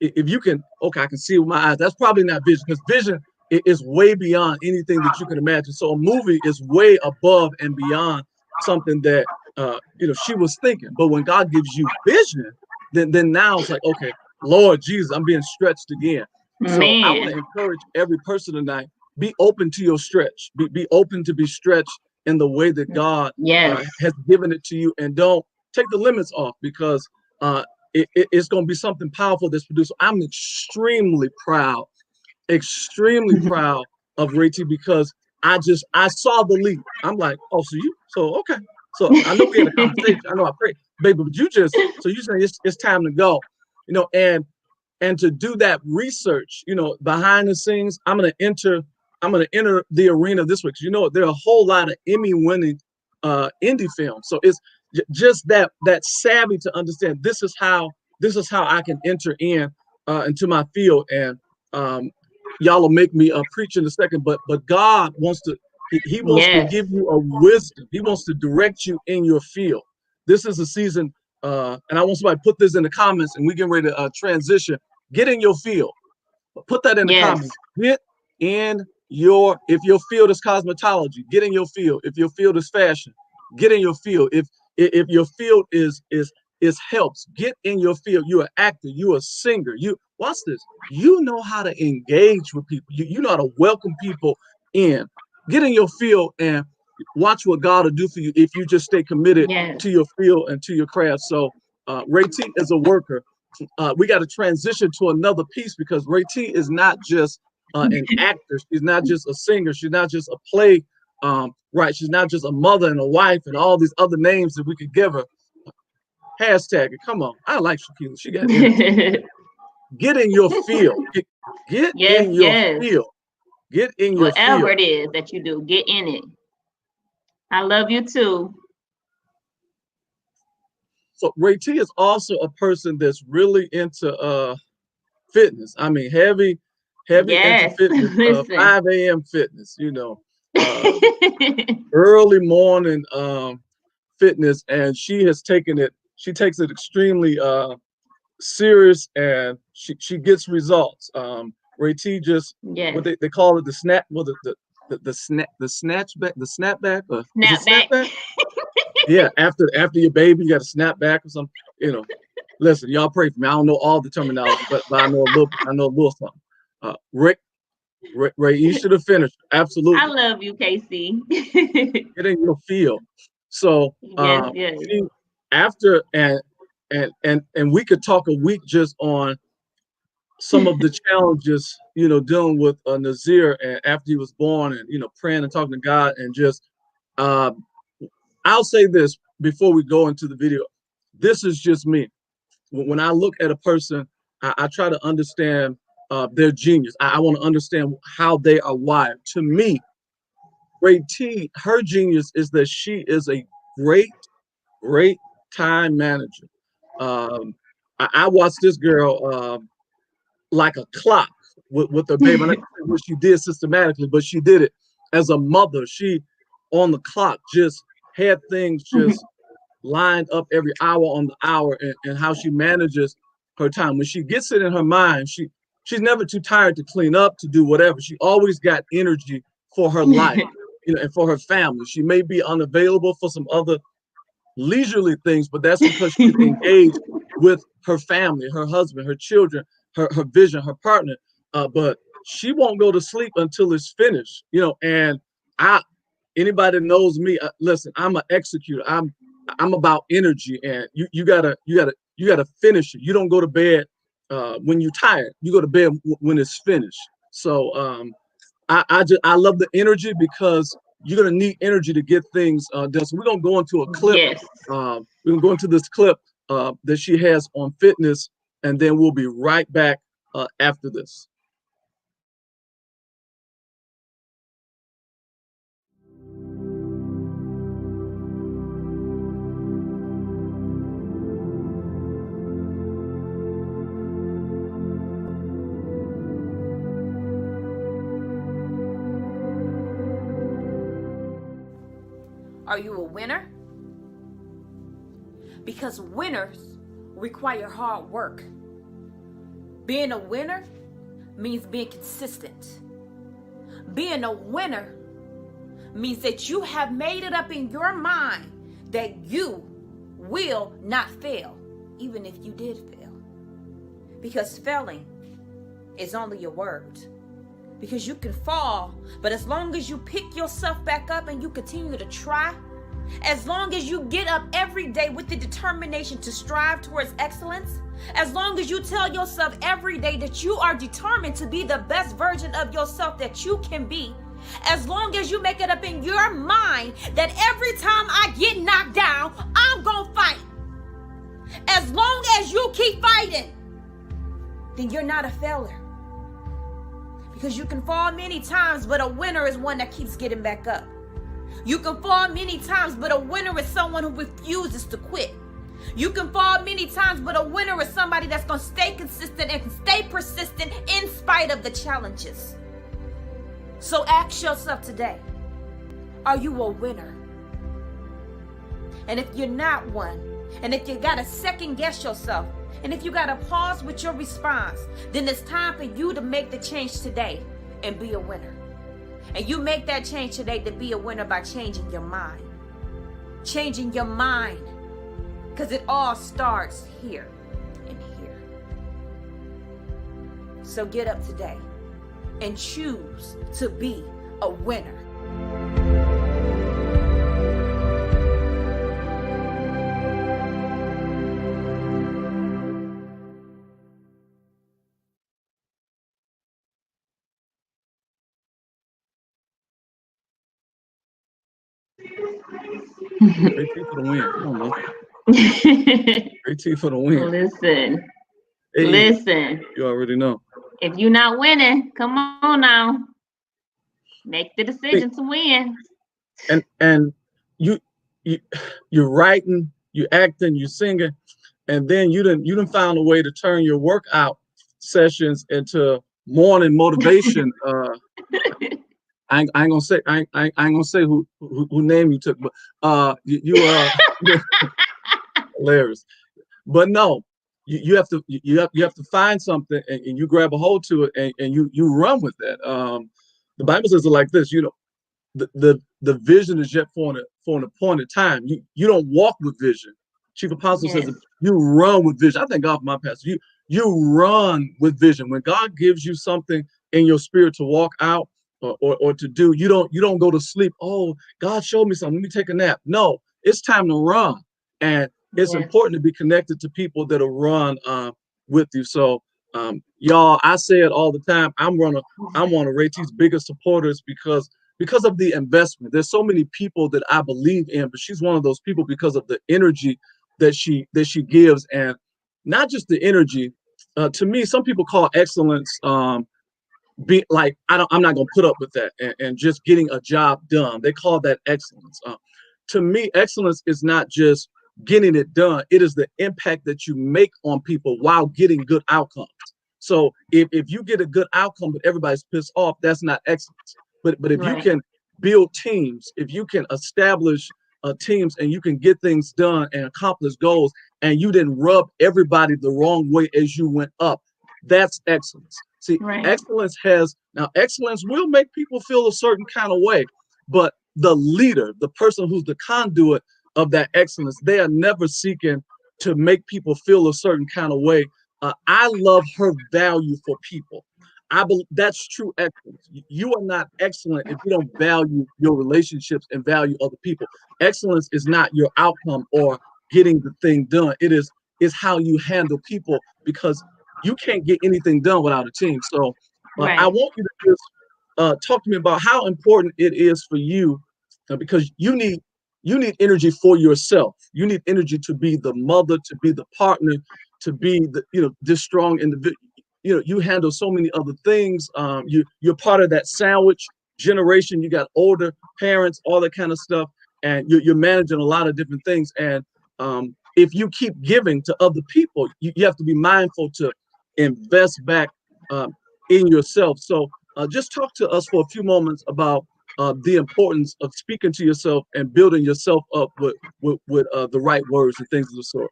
If you can, okay, I can see it with my eyes, that's probably not vision, because vision is way beyond anything that you can imagine. So a movie is way above and beyond something that she was thinking. But when God gives you vision, then now it's like, okay, Lord Jesus, I'm being stretched again. So I want to encourage every person tonight, be open to your stretch. Be open to be stretched in the way that God has given it to you, and don't take the limits off, because it's going to be something powerful that's produced. I'm extremely proud of Rayesha, because I saw the lead. I'm like, oh, okay. So I know we had a conversation. I know I prayed, baby, but you saying it's time to go, and to do that research, behind the scenes. I'm gonna enter the arena this week, because there are a whole lot of Emmy-winning indie films. So it's just that savvy to understand this is how I can enter into my field. And y'all will make me preach in a second, but God wants to. He wants to give you a wisdom. He wants to direct you in your field. This is a season, and I want somebody to put this in the comments, and we get ready to transition. Get in your field. Put that in the comments. Get in if your field is cosmetology, get in your field. If your field is fashion, get in your field. If your field is is helps. Get in your field. You're an actor. You're a singer. You watch this. You know how to engage with people. You know how to welcome people in. Get in your field and watch what God will do for you if you just stay committed Yes. to your field and to your craft. So Ray T is a worker. We got to transition to another piece because Ray T is not just an actor. She's not just a singer. She's not just a play. Right. She's not just a mother and a wife and all these other names that we could give her. Hashtag it. Come on. I like Shaquille. She got energy. Get in your field. Get Yes, in your yes. field. Get in your Whatever field. it is that you do, get in it. I love you too. So Ray T is also a person that's really into fitness. I mean, heavy into Yes. fitness. Listen. 5 a.m. fitness. Early morning fitness, and she has taken it. She takes it extremely serious, and she gets results. Ray T just Yes. what they call it the snap, well the snatchback, the snapback, or is it Snap back. snapback? Yeah, after your baby, you got to snap back or something. Listen, y'all pray for me. I don't know all the terminology, but I know a little something. Rayesha the finisher, absolutely. I love you, Casey. Get in your field. So Yes, yes. she, after and we could talk a week just on some of the challenges, dealing with Nazir and after he was born, and praying and talking to God, and just I'll say this before we go into the video. This is just me. When I look at a person, I try to understand their genius. I want to understand how they are wired. To me, Ray T, her genius is that she is a great time manager. I watched this girl like a clock with her baby. I'm not saying what she did systematically, but she did it as a mother. She on the clock just had things just lined up every hour on the hour, and how she manages her time. When she gets it in her mind, she's never too tired to clean up, to do whatever. She always got energy for her life, and for her family. She may be unavailable for some other leisurely things, but that's because she's engaged with her family, her husband, her children, her vision, her partner. But she won't go to sleep until it's finished, and anybody that knows me, listen, I'm an executor. I'm about energy, and you gotta finish it. You don't go to bed when you're tired. You go to bed when it's finished. So I love the energy, because you're gonna need energy to get things done. So we're gonna go into a clip. Yes. We're gonna go into this clip that she has on fitness, and then we'll be right back after this. Are you a winner? Because winners require hard work. Being a winner means being consistent. Being a winner means that you have made it up in your mind that you will not fail, even if you did fail. Because failing is only a word. Because you can fall, but as long as you pick yourself back up and you continue to try, as long as you get up every day with the determination to strive towards excellence, as long as you tell yourself every day that you are determined to be the best version of yourself that you can be, as long as you make it up in your mind that every time I get knocked down, I'm gonna fight, as long as you keep fighting, then you're not a failure. Because you can fall many times, but a winner is one that keeps getting back up. You can fall many times, but a winner is someone who refuses to quit. You can fall many times, but a winner is somebody that's going to stay consistent and stay persistent in spite of the challenges. So ask yourself today, are you a winner? And if you're not one, and if you got to second guess yourself, and if you got to pause with your response, then it's time for you to make the change today and be a winner. And you make that change today to be a winner by changing your mind. Changing your mind. Because it all starts here and here. So get up today and choose to be a winner. Great tea for the win. Come on, man. Great tea for the win. Listen, Hey, listen. you already know. If you're not winning, come on now. Make the decision to win. And you're writing, you acting, you singing, and then you didn't found a way to turn your workout sessions into morning motivation. I ain't gonna say who name you took, but you hilarious. But no, you have to find something and you grab a hold to it and you run with that. The Bible says it like this, you know, the vision is yet for an appointed time. You don't walk with vision. Chief Apostle says you run with vision. I thank God for my pastor. You run with vision. When God gives you something in your spirit to walk out or to do, you don't go to sleep. Oh, God showed me something. Let me take a nap. No, it's time to run. And it's important to be connected to people that'll run with you. So y'all, I say it all the time. I'm one of Ray T's biggest supporters because of the investment. There's so many people that I believe in, but she's one of those people because of the energy that she gives, and not just the energy. To me, some people call excellence be like I'm not gonna put up with that and just getting a job done. They call that excellence. To me, excellence is not just getting it done. It is the impact that you make on people while getting good outcomes. So if you get a good outcome but everybody's pissed off, that's not excellence. But if you can build teams, if you can establish teams and you can get things done and accomplish goals, and you didn't rub everybody the wrong way as you went up, that's excellence. See, excellence will make people feel a certain kind of way, but the leader, the person who's the conduit of that excellence, they are never seeking to make people feel a certain kind of way. I love her value for people. I believe that's true excellence. You are not excellent if you don't value your relationships and value other people. Excellence is not your outcome or getting the thing done. It is how you handle people, because you can't get anything done without a team. So I want you to just talk to me about how important it is for you, because you need energy for yourself. You need energy to be the mother, to be the partner, to be the this strong individual. You handle so many other things. You're part of that sandwich generation. You got older parents, all that kind of stuff, and you're managing a lot of different things. And if you keep giving to other people, you have to be mindful to invest back in yourself. So just talk to us for a few moments about the importance of speaking to yourself and building yourself up with the right words and things of the sort.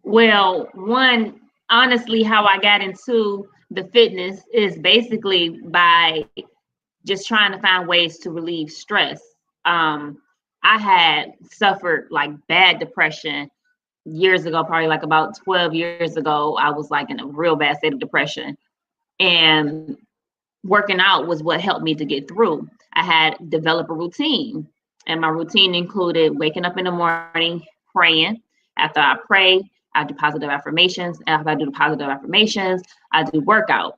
Well, honestly, how I got into the fitness is basically by just trying to find ways to relieve stress. I had suffered like bad depression years ago, probably like about 12 years ago. I was like in a real bad state of depression, and working out was what helped me to get through. I had developed a routine, and my routine included waking up in the morning, praying. After I pray, I do positive affirmations. After I do the positive affirmations, I work out.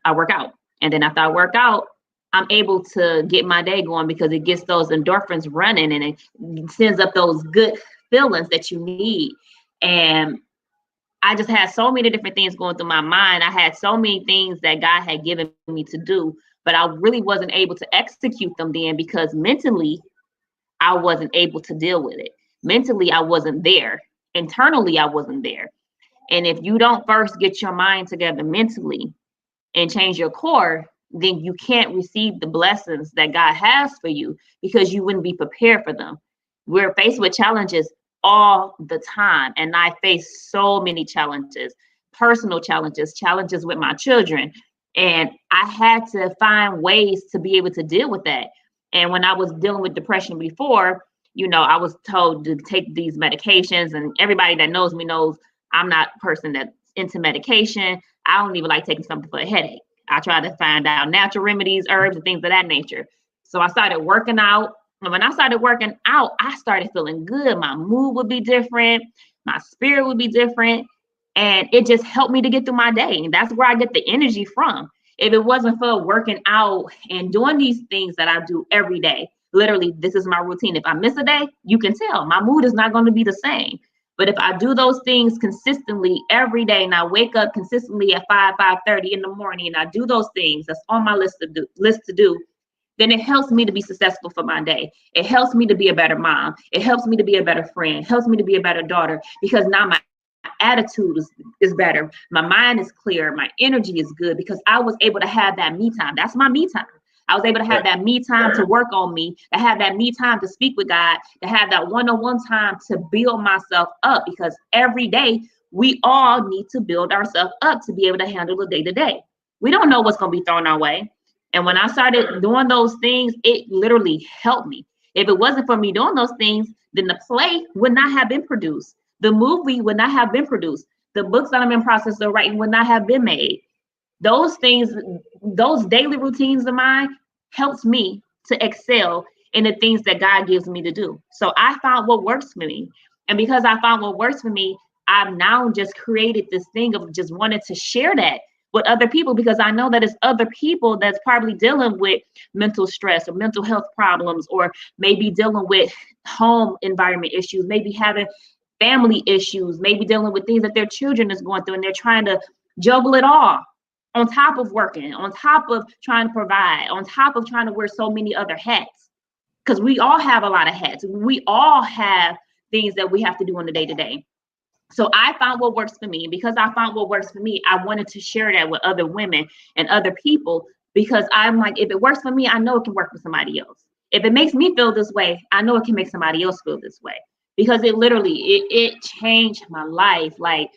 And then after I work out, I'm able to get my day going because it gets those endorphins running and it sends up those good feelings that you need. And I just had so many different things going through my mind. I had so many things that God had given me to do, but I really wasn't able to execute them then because mentally, I wasn't able to deal with it. Mentally, I wasn't there. Internally, I wasn't there. And if you don't first get your mind together mentally and change your core, then you can't receive the blessings that God has for you because you wouldn't be prepared for them. We're faced with challenges all the time. And I face so many challenges, personal challenges with my children. And I had to find ways to be able to deal with that. And when I was dealing with depression before, I was told to take these medications, and everybody that knows me knows I'm not a person that's into medication. I don't even like taking something for a headache. I try to find out natural remedies, herbs, and things of that nature. So I started working out. And when I started working out, I started feeling good. My mood would be different. My spirit would be different. And it just helped me to get through my day. And that's where I get the energy from. If it wasn't for working out and doing these things that I do every day, literally, this is my routine. If I miss a day, you can tell my mood is not going to be the same. But if I do those things consistently every day, and I wake up consistently at 5:30 in the morning, and I do those things that's on my list to do, then it helps me to be successful for my day. It helps me to be a better mom. It helps me to be a better friend. It helps me to be a better daughter, because now my attitude is better. My mind is clear. My energy is good because I was able to have that me time. That's my me time. I was able to have that me time to work on me, to have that me time to speak with God, to have that one-on-one time to build myself up, because every day we all need to build ourselves up to be able to handle the day-to-day. We don't know what's going to be thrown our way. And when I started doing those things, it literally helped me. If it wasn't for me doing those things, then the play would not have been produced. The movie would not have been produced. The books that I'm in process of writing would not have been made. Those things, those daily routines of mine helps me to excel in the things that God gives me to do. So I found what works for me. And because I found what works for me, I've now just created this thing of just wanting to share that with other people, because I know that it's other people that's probably dealing with mental stress or mental health problems, or maybe dealing with home environment issues, maybe having family issues, maybe dealing with things that their children is going through, and they're trying to juggle it all on top of working, on top of trying to provide, on top of trying to wear so many other hats. Because we all have a lot of hats. We all have things that we have to do on the day-to-day. So I found what works for me. And because I found what works for me, I wanted to share that with other women and other people, because I'm like, if it works for me, I know it can work for somebody else. If it makes me feel this way, I know it can make somebody else feel this way. Because it literally, it changed my life. Like,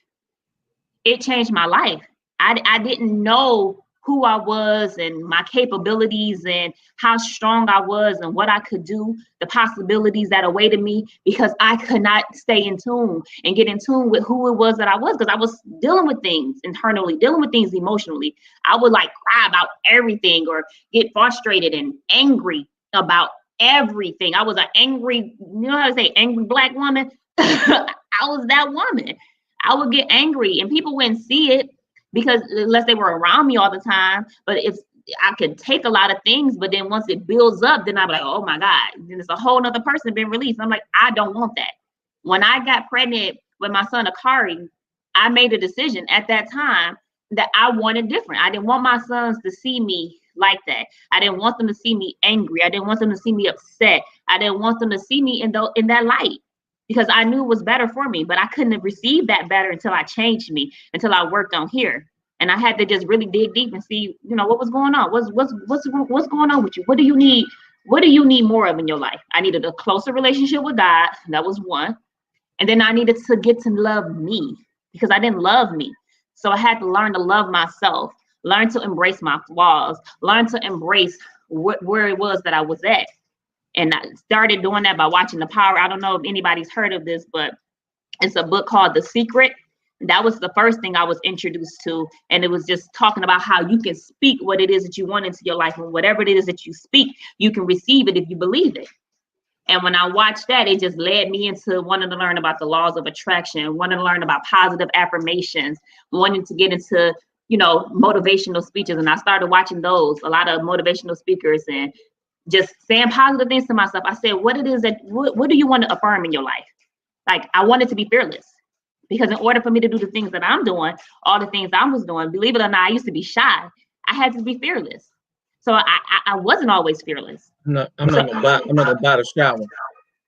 it changed my life. I didn't know who I was and my capabilities and how strong I was and what I could do, the possibilities that awaited me, because I could not stay in tune and get in tune with who it was that I was, because I was dealing with things internally, dealing with things emotionally. I would like cry about everything or get frustrated and angry about everything. I was an angry, you know how to say, angry Black woman? I was that woman. I would get angry and people wouldn't see it, because unless they were around me all the time. But if I could take a lot of things, but then once it builds up, then I'm like, oh my God, then it's a whole nother person being released. I'm like, I don't want that. When I got pregnant with my son Akari, I made a decision at that time that I wanted different. I didn't want my sons to see me like that. I didn't want them to see me angry. I didn't want them to see me upset. I didn't want them to see me in that light, because I knew it was better for me, but I couldn't have received that better until I changed me, until I worked on here. And I had to just really dig deep and see, what was going on. What's going on with you? What do you need? What do you need more of in your life? I needed a closer relationship with God. That was one. And then I needed to get to love me, because I didn't love me. So I had to learn to love myself, learn to embrace my flaws, learn to embrace where it was that I was at. And I started doing that by watching The Power. I don't know if anybody's heard of this, but it's a book called The Secret. That was the first thing I was introduced to. And it was just talking about how you can speak what it is that you want into your life. And whatever it is that you speak, you can receive it if you believe it. And when I watched that, it just led me into wanting to learn about the laws of attraction, wanting to learn about positive affirmations, wanting to get into, motivational speeches. And I started watching those, a lot of motivational speakers, and just saying positive things to myself. I said, what do you want to affirm in your life? Like, I wanted to be fearless, because in order for me to do the things that I'm doing, all the things I was doing, believe it or not, I used to be shy. I had to be fearless. So I wasn't always fearless. I'm not gonna buy the shower.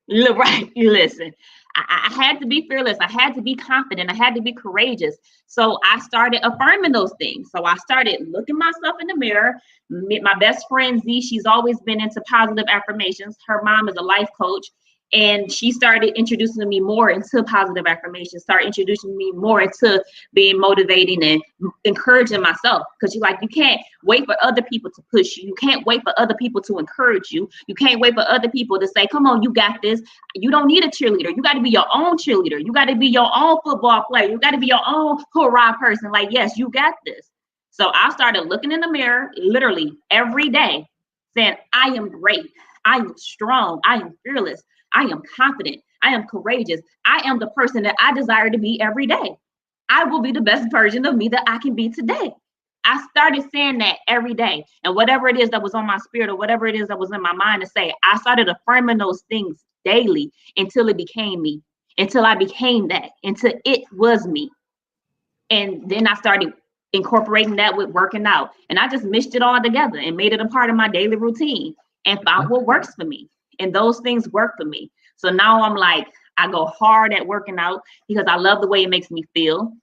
Right. Listen, I had to be fearless. I had to be confident. I had to be courageous. So I started affirming those things. So I started looking myself in the mirror. My best friend Z, she's always been into positive affirmations. Her mom is a life coach. And she started introducing me more into positive affirmations, started introducing me more into being motivating and encouraging myself. Because you can't wait for other people to push you. You can't wait for other people to encourage you. You can't wait for other people to say, come on, you got this. You don't need a cheerleader. You got to be your own cheerleader. You got to be your own football player. You got to be your own hurrah person. Like, yes, you got this. So I started looking in the mirror literally every day saying, I am great. I am strong. I am fearless. I am confident. I am courageous. I am the person that I desire to be every day. I will be the best version of me that I can be today. I started saying that every day. And whatever it is that was on my spirit or whatever it is that was in my mind to say, I started affirming those things daily until it became me, until I became that, until it was me. And then I started incorporating that with working out. And I just mixed it all together and made it a part of my daily routine and found what works for me. And those things work for me. So now I'm like, I go hard at working out because I love the way it makes me feel.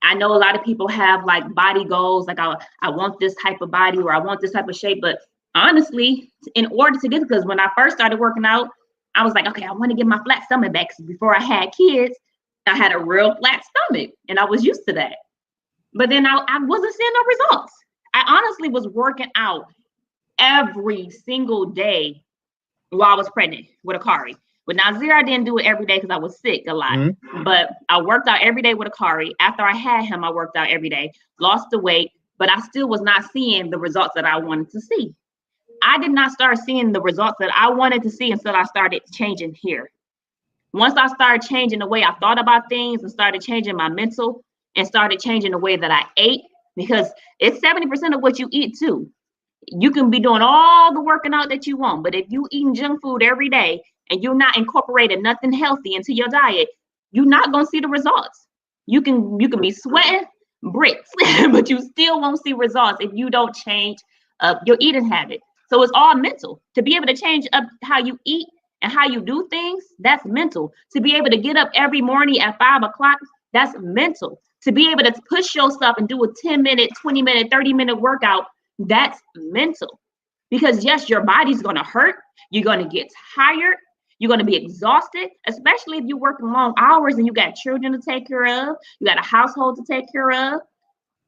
I know a lot of people have like body goals, like I want this type of body or I want this type of shape. But honestly, in order to get, because when I first started working out, I was like, okay, I want to get my flat stomach back. So before I had kids, I had a real flat stomach and I was used to that. But then I wasn't seeing no results. I honestly was working out every single day while I was pregnant with Akari. With Nazir, I didn't do it every day because I was sick a lot. Mm-hmm. But I worked out every day with Akari. After I had him, I worked out every day, lost the weight, but I still was not seeing the results that I wanted to see. I did not start seeing the results that I wanted to see until I started changing here. Once I started changing the way I thought about things and started changing my mental and started changing the way that I ate, because it's 70% of what you eat too. You can be doing all the working out that you want, but if you eating junk food every day and you're not incorporating nothing healthy into your diet, you're not going to see the results. You can be sweating bricks, but you still won't see results if you don't change up your eating habit. So it's all mental. To be able to change up how you eat and how you do things, that's mental. To be able to get up every morning at 5 o'clock, that's mental. To be able to push yourself and do a 10-minute, 20-minute, 30-minute workout, that's mental. Because yes, your body's going to hurt. You're going to get tired. You're going to be exhausted, especially if you're working long hours and you got children to take care of. You got a household to take care of.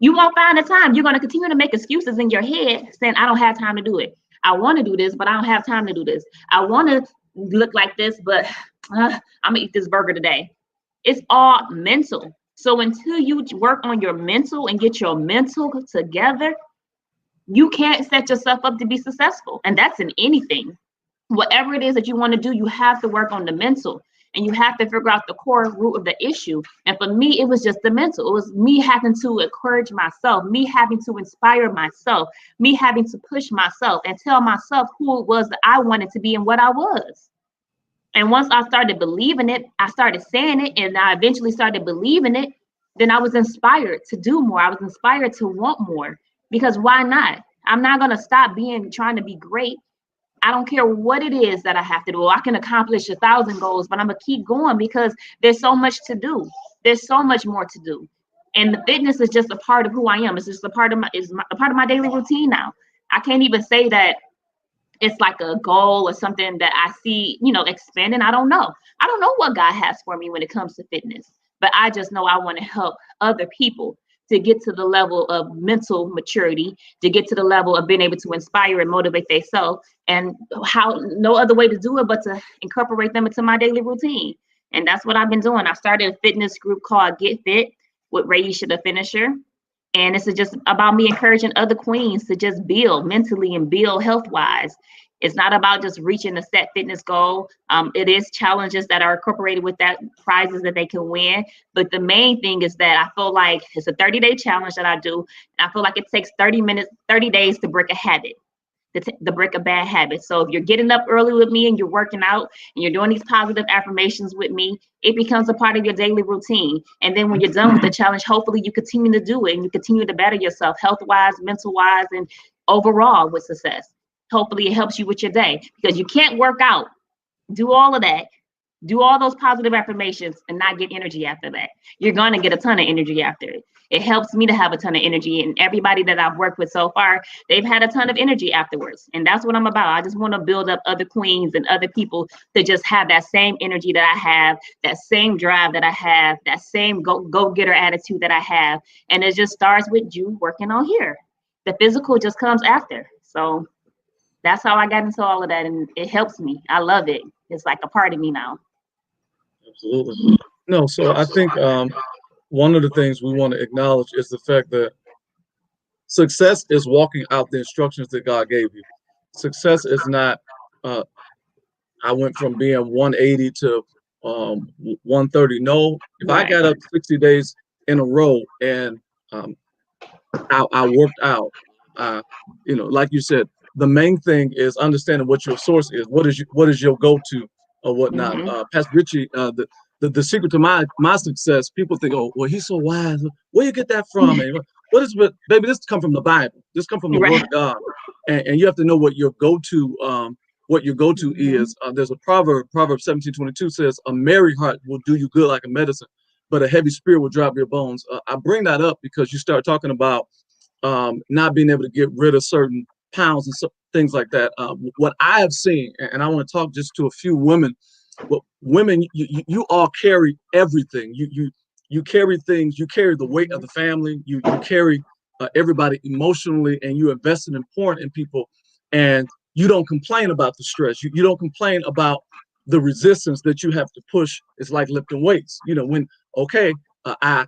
You won't find the time. You're going to continue to make excuses in your head saying, I don't have time to do it. I want to do this, but I don't have time to do this. I want to look like this, but I'm going to eat this burger today. It's all mental. So until you work on your mental and get your mental together, you can't set yourself up to be successful. And that's in anything. Whatever it is that you want to do, you have to work on the mental and you have to figure out the core root of the issue. And for me, it was just the mental. It was me having to encourage myself, me having to inspire myself, me having to push myself and tell myself who it was that I wanted to be and what I was. And once I started believing it, I started saying it, and I eventually started believing it, then I was inspired to do more. I was inspired to want more, because why not? I'm not going to stop trying to be great. I don't care what it is that I have to do. I can accomplish 1,000 goals, but I'm going to keep going because there's so much to do. There's so much more to do. And the fitness is just a part of who I am. It's just a part of my daily routine now. I can't even say that it's like a goal or something that I see, expanding. I don't know. I don't know what God has for me when it comes to fitness, but I just know I want to help other people to get to the level of mental maturity, to get to the level of being able to inspire and motivate themselves, and how no other way to do it but to incorporate them into my daily routine. And that's what I've been doing. I started a fitness group called Get Fit with Rayesha, the finisher. And this is just about me encouraging other queens to just build mentally and build health-wise. It's not about just reaching a set fitness goal. It is challenges that are incorporated with that, prizes that they can win. But the main thing is that I feel like it's a 30-day challenge that I do. And I feel like it takes 30 days to break a habit, to break a bad habit. So if you're getting up early with me and you're working out and you're doing these positive affirmations with me, it becomes a part of your daily routine. And then when you're done with the challenge, hopefully you continue to do it and you continue to better yourself health-wise, mental-wise, and overall with success. Hopefully it helps you with your day, because you can't work out, do all of that, Do all those positive affirmations and not get energy after that. You're going to get a ton of energy after it. It helps me to have a ton of energy, and everybody that I've worked with so far, they've had a ton of energy afterwards. And that's what I'm about. I just want to build up other queens and other people to just have that same energy that I have, that same drive that I have, that same go-getter attitude that I have. And it just starts with you working on here. The physical just comes after. So that's how I got into all of that, and it helps me. I love it. It's like a part of me now. Absolutely. No, so I think one of the things we want to acknowledge is the fact that success is walking out the instructions that God gave you. Success is not, I went from being 180 to 130. No, if I got up 60 days in a row and I worked out, like you said, the main thing is understanding what your source is. What is your go-to or whatnot? Mm-hmm. Pastor Richie, the secret to my success, people think, oh, well, he's so wise. Where you get that from? And baby, this come from the Bible. This come from the Word of God. And you have to know what your go-to is. There's a proverb 17:22 says, a merry heart will do you good like a medicine, but a heavy spirit will drop your bones. I bring that up because you start talking about not being able to get rid of certain pounds and things like that. What I have seen, and I want to talk just to a few women. Well, women, you all carry everything. You carry things. You carry the weight of the family. You carry everybody emotionally, and you invest in pouring in people. And you don't complain about the stress. You don't complain about the resistance that you have to push. It's like lifting weights. When I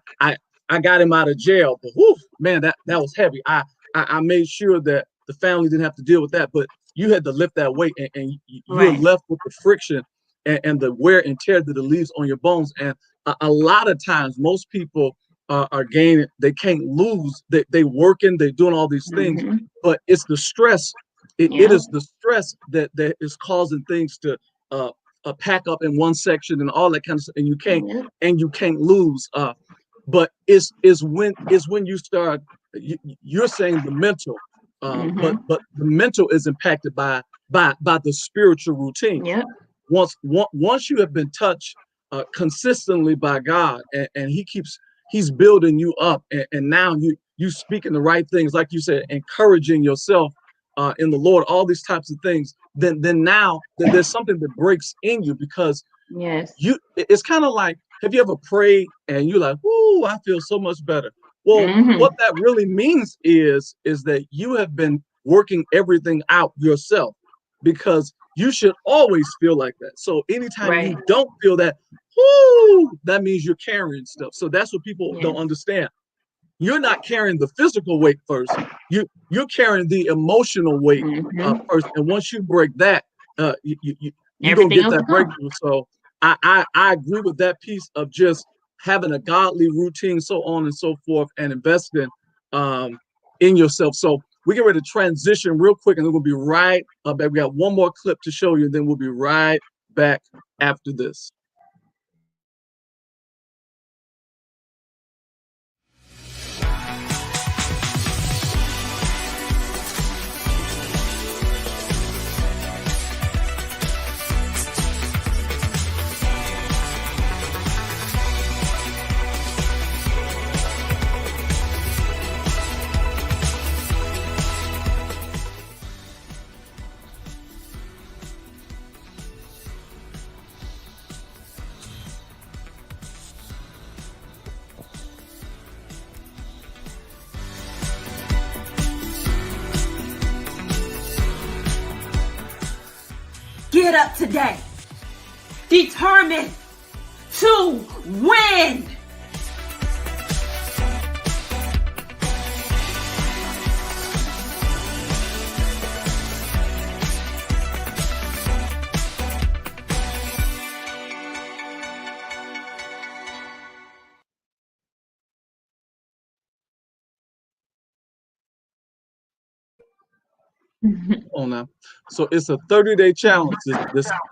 got him out of jail, but whew, man, that was heavy. I made sure that the family didn't have to deal with that, but you had to lift that weight, and you're left with the friction and the wear and tear that it leaves on your bones. And a lot of times, most people are gaining. They can't lose. They working. They doing all these things, but it's the stress. It is the stress that is causing things to pack up in one section and all that kind of stuff, and you can't lose. But it's when you start. You're saying the mental, but the mental is impacted by the spiritual routine. Once you have been touched consistently by God, and He's building you up, and now you speaking the right things, like you said, encouraging yourself in the Lord, all these types of things. Then now there's something that breaks in you, because it's kind of like, have you ever prayed and you're like, "Ooh, I feel so much better"? Well, what that really means is that you have been working everything out yourself, because you should always feel like that. So anytime you don't feel that, whoo, that means you're carrying stuff. So that's what people don't understand. You're not carrying the physical weight first. You're carrying the emotional weight first. And once you break that, you're gonna get that breakthrough. So I agree with that piece of just having a godly routine, so on and so forth, and investing in yourself. So we get ready to transition real quick, and then we'll be right back. We got one more clip to show you, and then we'll be right back after this. Get up today, determined to win. On now. So it's a 30-day challenge.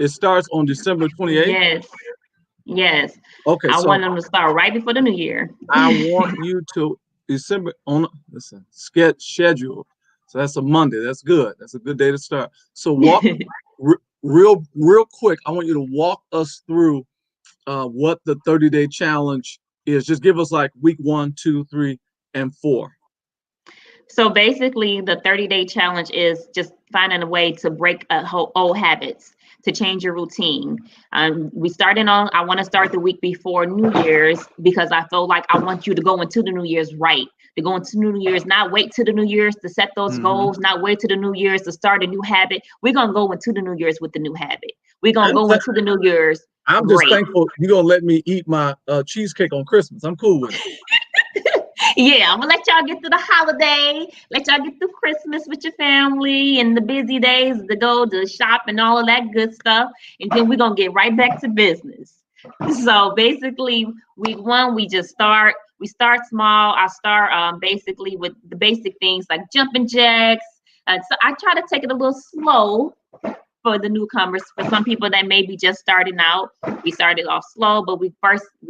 It starts on December 28th. Yes. Okay. I want them to start right before the new year. I want you to schedule. So that's a Monday. That's good. That's a good day to start. So real quick, I want you to walk us through what the 30-day challenge is. Just give us like week 1, 2, 3, and 4. So basically, the 30-day challenge is just finding a way to break old habits, to change your routine. I want to start the week before New Year's, because I feel like I want you to go into the New Year's right. To go into New Year's, not wait to the New Year's to set those goals, not wait to the New Year's to start a new habit. We're going to go into the New Year's with the new habit. We're going to go into the New Year's. I'm just thankful you're going to let me eat my cheesecake on Christmas. I'm cool with it. Yeah, I'm gonna let y'all get through the holiday, let y'all get through Christmas with your family and the busy days to go to shop and all of that good stuff. And then we're gonna get right back to business. So basically, week 1, we start small. I start basically with the basic things like jumping jacks. So I try to take it a little slow for the newcomers. For some people that may be just starting out, we started off slow, but we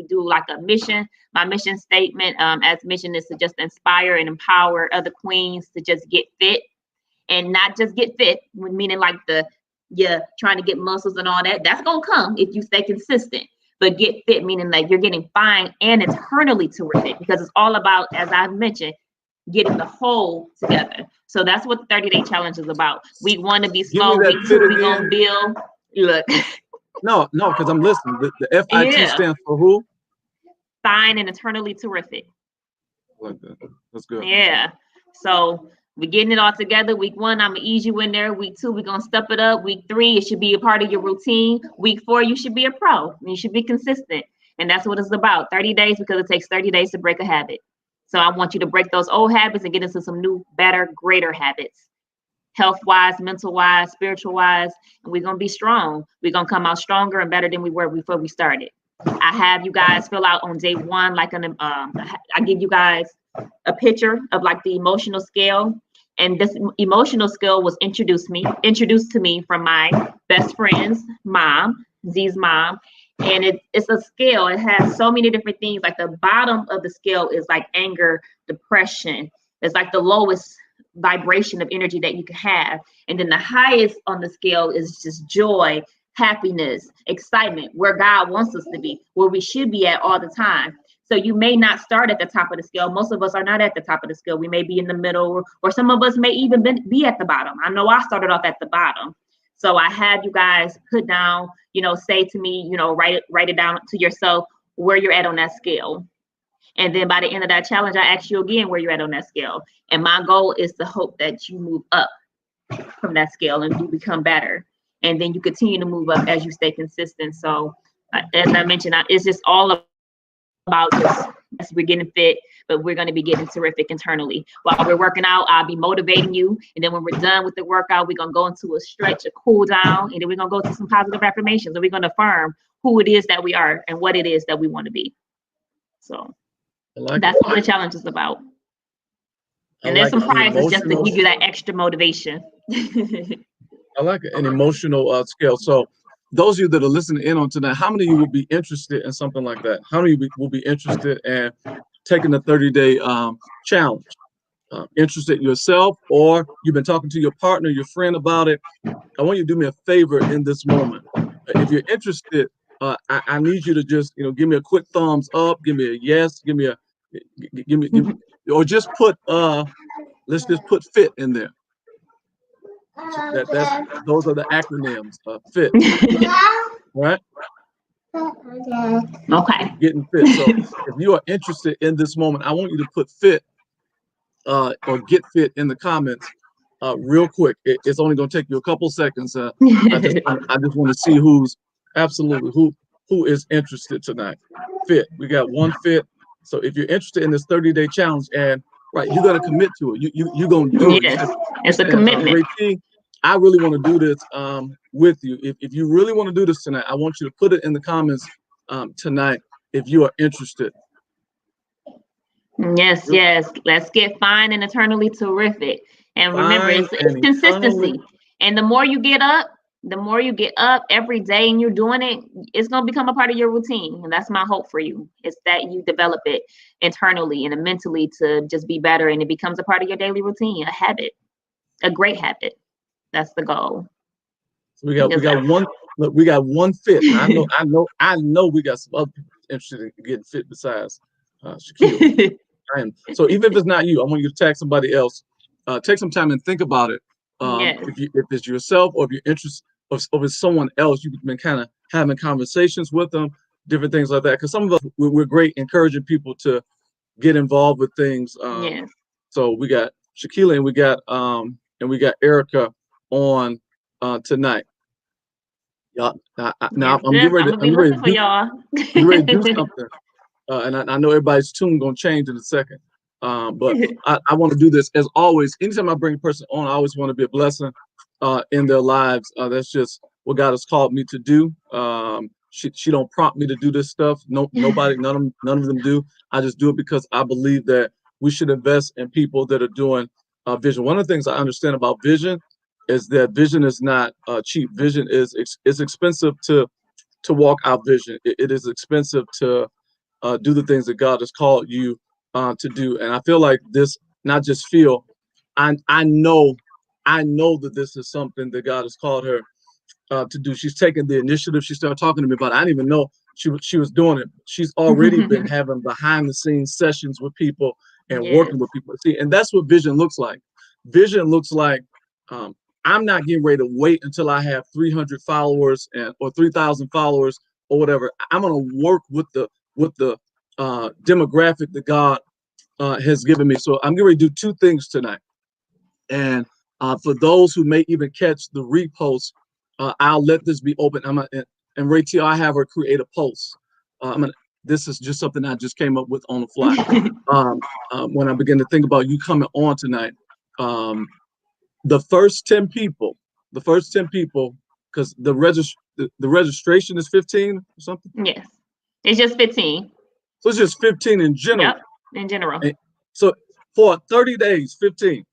do like a mission. My mission statement as mission is to just inspire and empower other queens to just get fit, and not just get fit, meaning like trying to get muscles and all that. That's gonna come if you stay consistent. But get fit, meaning like you're getting fine and internally terrific, because it's all about, as I've mentioned, getting the whole together. So that's what the 30-day challenge is about. Week 1 to be slow. Week 2, we gonna build. Look. No, because I'm listening. The FIT stands for who? Fine and eternally terrific. Like that. That's good. Yeah. So we're getting it all together. Week 1, I'm gonna ease you in there. Week 2, we're gonna step it up. Week 3, it should be a part of your routine. Week 4, you should be a pro. You should be consistent. And that's what it's about. 30 days, because it takes 30 days to break a habit. So I want you to break those old habits and get into some new, better, greater habits. Health-wise, mental-wise, spiritual-wise, and we're going to be strong. We're going to come out stronger and better than we were before we started. I have you guys fill out on day 1, like I give you guys a picture of like the emotional scale. And this emotional scale was introduced to me from my best friend's mom, Z's mom. And it's a scale. It has so many different things. Like the bottom of the scale is like anger, depression. It's like the lowest vibration of energy that you can have. And then the highest on the scale is just joy, happiness, excitement, where God wants us to be, where we should be at all the time. So you may not start at the top of the scale. Most of us are not at the top of the scale. We may be in the middle, or some of us may even be at the bottom. I know I started off at the bottom. So I had you guys put down, say to me, write it down to yourself where you're at on that scale. And then by the end of that challenge, I ask you again where you're at on that scale. And my goal is to hope that you move up from that scale and you become better. And then you continue to move up as you stay consistent. So as I mentioned, it's just all about just, yes, we're getting fit, but we're going to be getting terrific internally. While we're working out, I'll be motivating you. And then when we're done with the workout, we're going to go into a stretch, a cool down, and then we're going to go to some positive affirmations, and we're going to affirm who it is that we are and what it is that we want to be. So that's what the challenge is about. And there's some prizes just to give you that extra motivation. I like it. An emotional scale. So those of you that are listening in on tonight, how many of you would be interested in something like that? How many of you will be interested in taking the 30-day challenge? Interested yourself, or you've been talking to your partner, your friend about it? I want you to do me a favor in this moment. If you're interested, I need you to just give me a quick thumbs up, give me a yes, give me or just put let's just put fit in there. So those are the acronyms. Fit, right? Okay. Getting fit. So if you are interested in this moment, I want you to put fit or get fit in the comments real quick. It's only going to take you a couple seconds. I just want to see who is interested tonight. Fit. We got one fit. So if you're interested in this 30-day challenge, and you got to commit to it. You're going to do it. Yes, it's a commitment. I really want to do this with you. If you really want to do this tonight, I want you to put it in the comments tonight if you are interested. Yes. Let's get fine and eternally terrific. And remember, it's consistency. And the more you get up every day and you're doing it, it's going to become a part of your routine. And that's my hope for you. It's that you develop it internally and mentally to just be better. And it becomes a part of your daily routine, a habit, a great habit. That's the goal. So we got one. Look, we got one fit. And I know we got some other people interested in getting fit besides Shaquille. I am. So even if it's not you, I want you to tag somebody else. Take some time and think about it. Yes. If it's yourself or if you're interested, or if it's someone else, you've been kind of having conversations with them, different things like that. Because some of us we're great encouraging people to get involved with things. Yes. So we got Shaquilla and we got Erica on tonight. Yeah. Now I'm getting ready. I'm gonna be looking for y'all. I'm ready to do something. And I know everybody's tune gonna change in a second. But I want to do this as always. Anytime I bring a person on, I always want to be a blessing in their lives. That's just what God has called me to do. She don't prompt me to do this stuff. Nobody, none of them do. I just do it because I believe that we should invest in people that are doing vision. One of the things I understand about vision is that vision is not cheap. Vision is expensive to walk out vision. It is expensive to do the things that God has called you to do. And I feel like this, not just feel, I know that this is something that God has called her to do. She's taken the initiative. She started talking to me about it. I didn't even know she was doing it. She's already been having behind the scenes sessions with people and working with people. See, and that's what vision looks like. Vision looks like I'm not getting ready to wait until I have 300 followers or 3,000 followers or whatever. I'm going to work with the demographic that God has given me. So I'm going to do two things tonight. And for those who may even catch the repost, I'll let this be open. And Rayesha, I have her create a post. This is just something I just came up with on the fly. When I begin to think about you coming on tonight, the first 10 people, because the registration is 15 or something. Yes, it's just 15. So it's just 15 in general. Yep, in general. And so for 30 days, 15.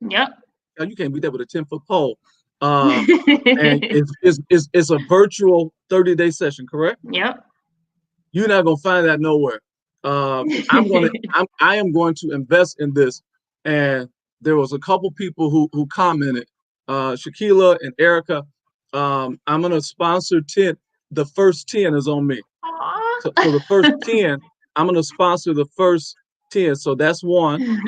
Yep. Now you can't beat that with a 10-foot pole. And it's a virtual 30-day session, correct? Yep. You're not gonna find that nowhere. I am going to invest in this. And there was a couple people who commented, Shaquilla and Erica. I'm gonna sponsor 10. The first 10 is on me. So the first 10, I'm gonna sponsor the first 10. So that's one,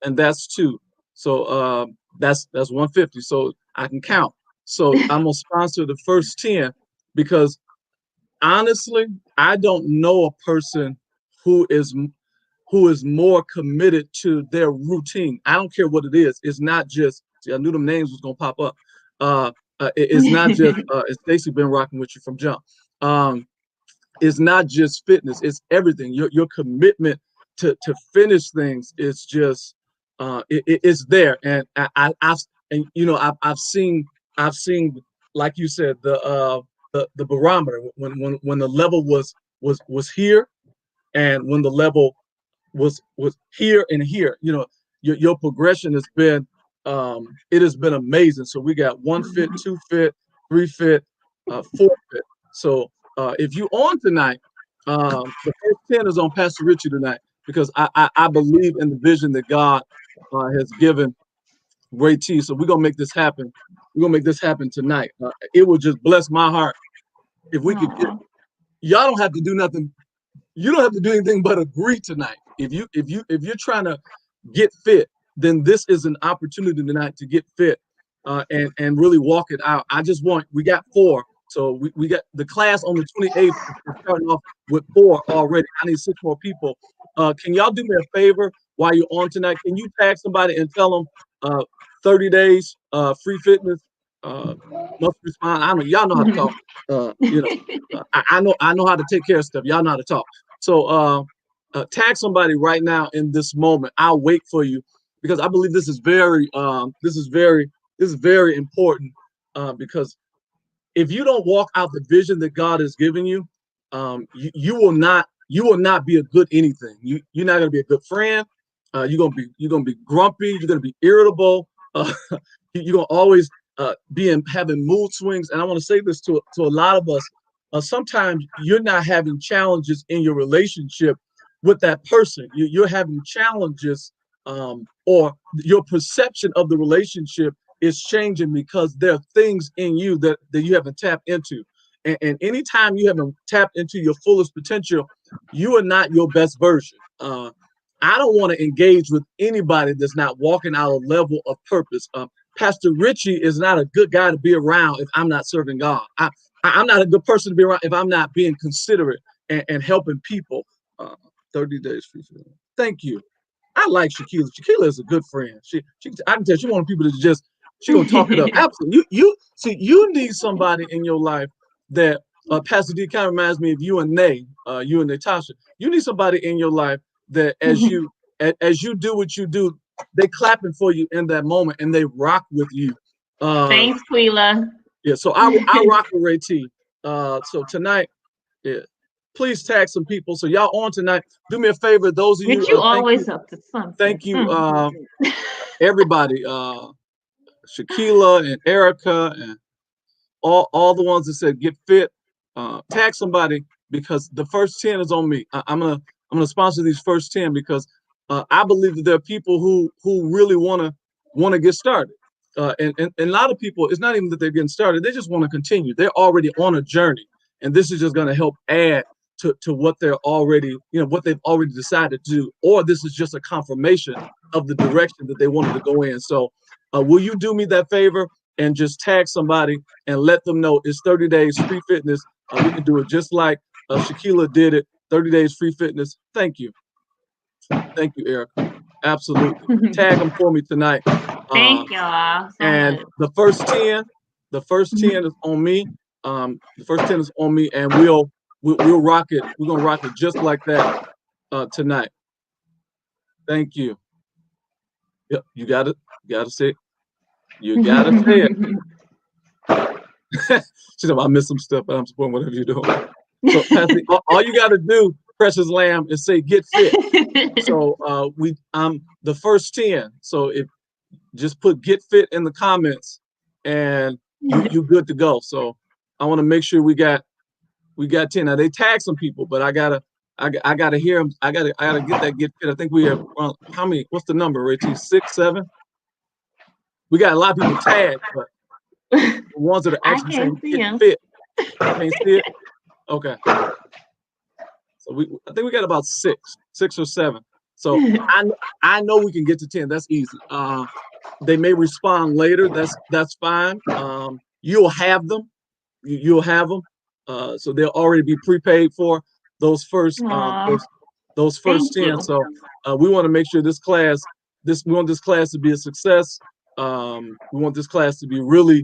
and that's two. So that's 150. So I can count. So I'm gonna sponsor the first 10 because honestly, I don't know a person who is more committed to their routine. I don't care what it is. It's not just, see, I knew them names was gonna pop up. It's not just Stacy been rocking with you from jump. It's not just fitness, it's everything. Your commitment to finish things is just it's there. And I've seen like you said the barometer when the level was here, and when the level was here and here. Your progression has been it has been amazing. So we got 1 fit, 2 fit, 3 fit, 4 fit. So if you on tonight, the first 10 is on Pastor Richie tonight, because I believe in the vision that God has given Ray T. So we're gonna make this happen. We're gonna make this happen tonight. It would just bless my heart if we could get. Y'all don't have to do nothing. You don't have to do anything but agree tonight. If you're trying to get fit, then this is an opportunity tonight to get fit and really walk it out. We got 4. So we got the class on the 28th. We're starting off with 4 already. I need 6 more people. Can y'all do me a favor while you're on tonight? Can you tag somebody and tell them 30 days free fitness? Must respond. I know y'all know how to talk. I know how to take care of stuff. Y'all know how to talk. So tag somebody right now in this moment. I'll wait for you, because I believe this is very important, because if you don't walk out the vision that God has given you, you will not be a good anything. You're not gonna be a good friend. You're gonna be grumpy. You're gonna be irritable. You're gonna always be having mood swings. And I want to say this to a lot of us. Sometimes you're not having challenges in your relationship with that person. You're having challenges, or your perception of the relationship is changing because there are things in you that you haven't tapped into. And anytime you haven't tapped into your fullest potential, you are not your best version. I don't want to engage with anybody that's not walking out a level of purpose. Pastor Richie is not a good guy to be around if I'm not serving God. I'm not a good person to be around if I'm not being considerate and helping people. 30 days free. Thank you. I like Shakila. Shakila is a good friend. I can tell she's one of the people that just she gonna talk it up. Absolutely. You see, you need somebody in your life that Pastor D kind of reminds me of you and you and Natasha. You need somebody in your life that as you do what you do, they clapping for you in that moment and they rock with you. Thanks, Quila. Yeah, so I rock with Ray T. So tonight, yeah, please tag some people. So y'all on tonight. Do me a favor, those of you. But you always up to something. Thank you, everybody. Shakila and Erica and all the ones that said get fit. Tag somebody because the first 10 is on me. I'm gonna sponsor these first 10 because I believe that there are people who really wanna get started. And a lot of people, it's not even that they're getting started, they just want to continue. They're already on a journey. And this is just going to help add to what they're already, what they've already decided to do, or this is just a confirmation of the direction that they wanted to go in. So will you do me that favor and just tag somebody and let them know it's 30 days free fitness. We can do it just like Shakila did it, 30 days free fitness. Thank you. Thank you, Erica. Absolutely. Tag them for me tonight. Thank y'all. And the first 10 is on me. The first 10 is on me, and we'll rock it. We're gonna rock it just like that tonight. Thank you. Yep, you got it. You gotta say it. You gotta say it. She said, I missed some stuff, but I'm supporting whatever you're doing. So Pastor, all you gotta do, precious lamb, is say get fit. So I'm the first 10. So if just put get fit in the comments and you good to go. So I want to make sure we got 10. Now they tag some people, but I gotta hear them. I gotta get that get fit. I think we have how many? What's the number, Rachel? 6, 7? We got a lot of people tagged, but the ones that are actually saying get fit. Can't see it. Okay. So I think we got about 6 or 7. So I know we can get to 10. That's easy. They may respond later. That's fine. You'll have them. You'll have them. So they'll already be prepaid for those first those first 10. So we want to make sure this class. We want this class to be a success. We want this class to be really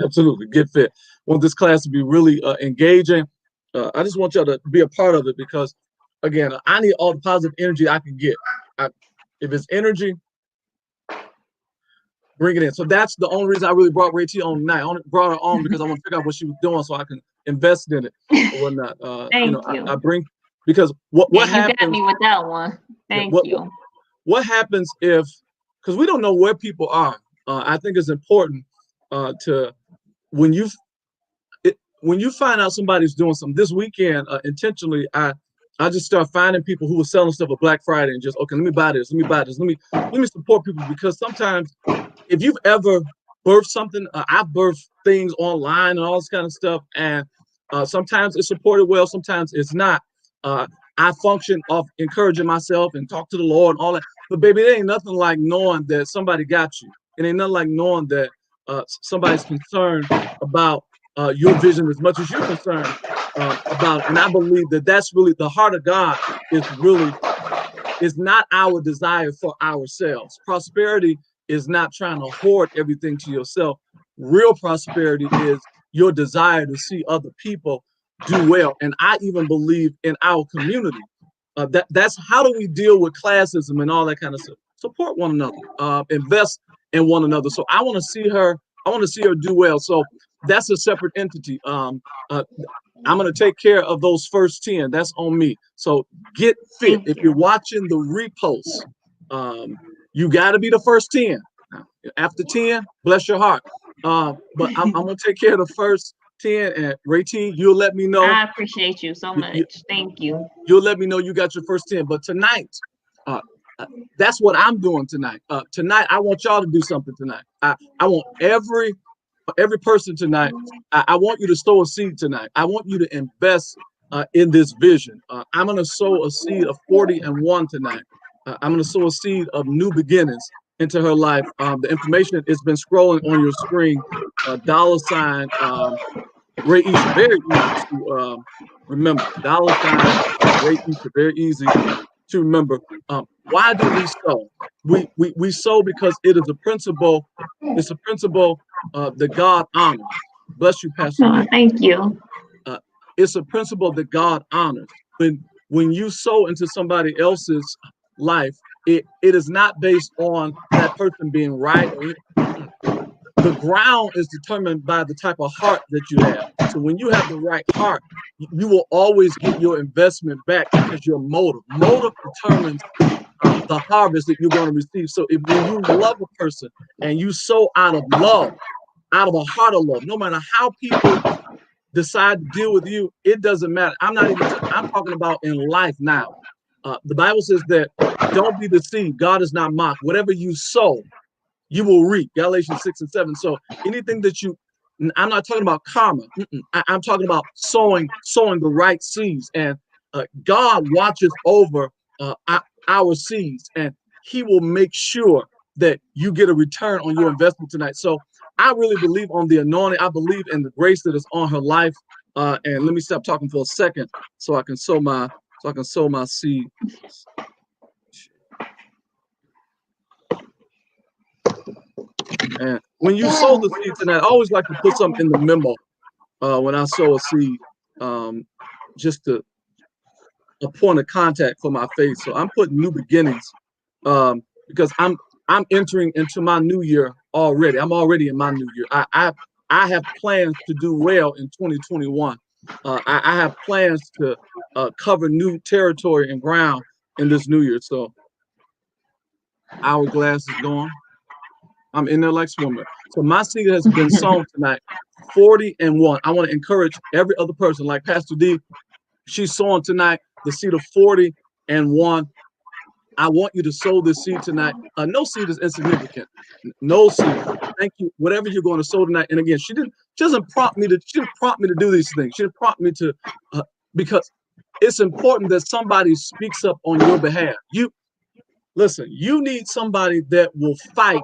absolutely get fit. We want this class to be really engaging. I just want y'all to be a part of it because, again, I need all the positive energy I can get. If it's energy, bring it in. So that's the only reason I really brought Ray T on tonight. I only brought her on because I want to figure out what she was doing so I can invest in it or whatnot. Thank you. I bring because what happens? You got me with that one. Thank you. What happens if? Because we don't know where people are. I think it's important to when you find out somebody's doing something. This weekend, intentionally, I just start finding people who were selling stuff at Black Friday and just, okay, let me buy this, let me support people, because sometimes if you've ever birthed something, I've birthed things online and all this kind of stuff, and sometimes it's supported well, sometimes it's not. I function off encouraging myself and talk to the Lord and all that, but baby, it ain't nothing like knowing that somebody got you. It ain't nothing like knowing that somebody's concerned about your vision as much as you're concerned about. And I believe that that's really the heart of God is not our desire for ourselves. Prosperity is not trying to hoard everything to yourself. Real prosperity is your desire to see other people do well. And I even believe in our community. That's how do we deal with classism and all that kind of stuff. Support one another, invest in one another. So I want to see her do well. So that's a separate entity. I'm going to take care of those first 10. That's on me. So get fit. If you're watching the repost, you got to be the first 10. After 10, bless your heart. But I'm going to take care of the first 10. And Ray T, you'll let me know. I appreciate you so much. Thank you. You'll let me know you got your first 10. But tonight, That's what I'm doing tonight. Tonight, I want y'all to do something tonight. I want every person tonight. I want you to sow a seed tonight. I want you to invest in this vision. I'm going to sow a seed of 40 and 1 tonight. I'm going to sow a seed of new beginnings into her life. The information has been scrolling on your screen. $sign Rayesha, very easy to remember. Rayesha, very easy to remember. Why do we sow? We sow because it is a principle. It's a principle that God honors. Bless you, Pastor. Oh, thank you. It's a principle that God honors. When you sow into somebody else's life, it is not based on that person being right. The ground is determined by the type of heart that you have. So when you have the right heart, you will always get your investment back because your motive determines the harvest that you're going to receive. So when you love a person and you sow out of love, out of a heart of love, no matter how people decide to deal with you, it doesn't matter. I'm talking about in life now. The Bible says that don't be deceived. God is not mocked. Whatever you sow, you will reap. Galatians 6:7. So anything that I'm not talking about karma. I'm talking about sowing the right seeds. And God watches over our seeds, and he will make sure that you get a return on your investment tonight. So I really believe on the anointing. I believe in the grace that is on her life. And let me stop talking for a second so I can sow my seed. And when you sow the seed tonight, I always like to put something in the memo when I sow a seed, just a point of contact for my faith. So I'm putting new beginnings because I'm entering into my new year already. I'm already in my new year. I have plans to do well in 2021. I have plans to cover new territory and ground in this new year. So hourglass is gone. I'm in there like swimmer. So my seed has been sown tonight, 40-1. I want to encourage every other person, like Pastor D. She's sowing tonight the seed of 40-1. I want you to sow this seed tonight. No seed is insignificant. No seed. Thank you. Whatever you're going to sow tonight. And again, she didn't prompt me to do these things. She didn't prompt me to because it's important that somebody speaks up on your behalf. Listen, you need somebody that will fight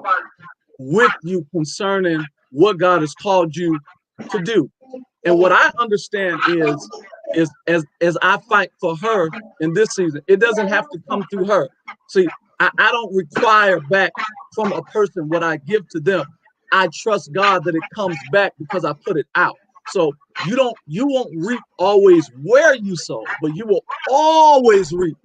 with you concerning what God has called you to do. And what I understand is as I fight for her in this season, it doesn't have to come through her. See, I don't require back from a person what I give to them. I trust God that it comes back because I put it out. So you won't reap always where you sow, but you will always reap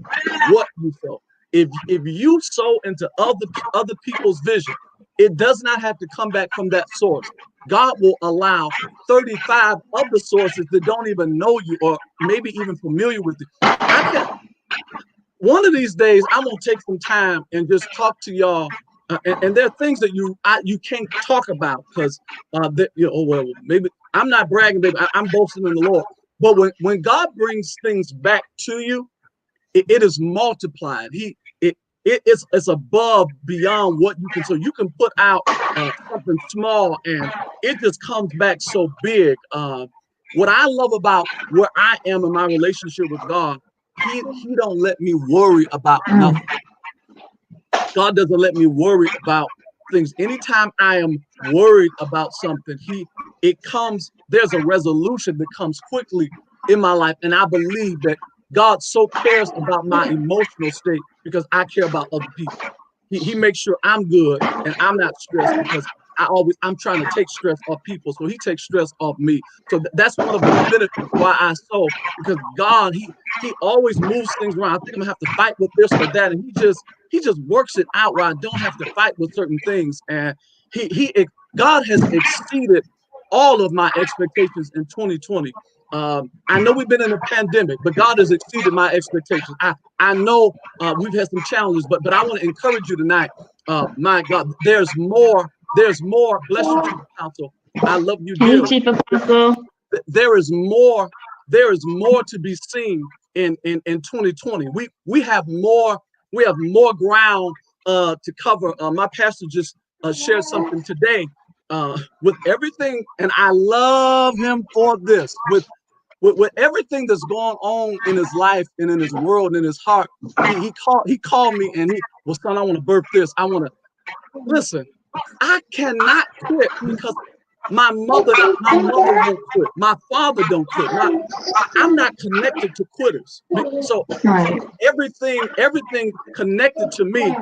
what you sow. If you sow into other people's vision, it does not have to come back from that source. God will allow 35 other sources that don't even know you or maybe even familiar with you. One of these days, I'm gonna take some time and just talk to y'all. And there are things that you can't talk about because well, maybe I'm not bragging, baby. I'm boasting in the Lord. But when God brings things back to you, it is multiplied. It's above beyond what you can. So you can put out something small and it just comes back so big. What I love about where I am in my relationship with God, he don't let me worry about nothing. God doesn't let me worry about things. Anytime I am worried about something, there's a resolution that comes quickly in my life. And I believe that God so cares about my emotional state because I care about other people. He makes sure I'm good and I'm not stressed because I'm trying to take stress off people. So he takes stress off me. So that's one of the benefits why I sow, because God, he always moves things around. I think I'm gonna have to fight with this or that. And he just works it out where I don't have to fight with certain things. And God has exceeded all of my expectations in 2020. I know we've been in a pandemic, but God has exceeded my expectations. I know we've had some challenges, but I want to encourage you tonight. My God, there's more. There's more. Bless you, Chief Apostle. I love you, dearly. Chief Apostle. There is more. There is more to be seen in 2020. We have more we have more ground to cover. My pastor just shared something today with everything, and I love him for this. With everything that's going on in his life and in his world and in his heart, he called me and well, son, I want to birth this. I want to listen. I cannot quit because my mother won't quit. My father don't quit. I'm not connected to quitters. So Right. everything connected to me.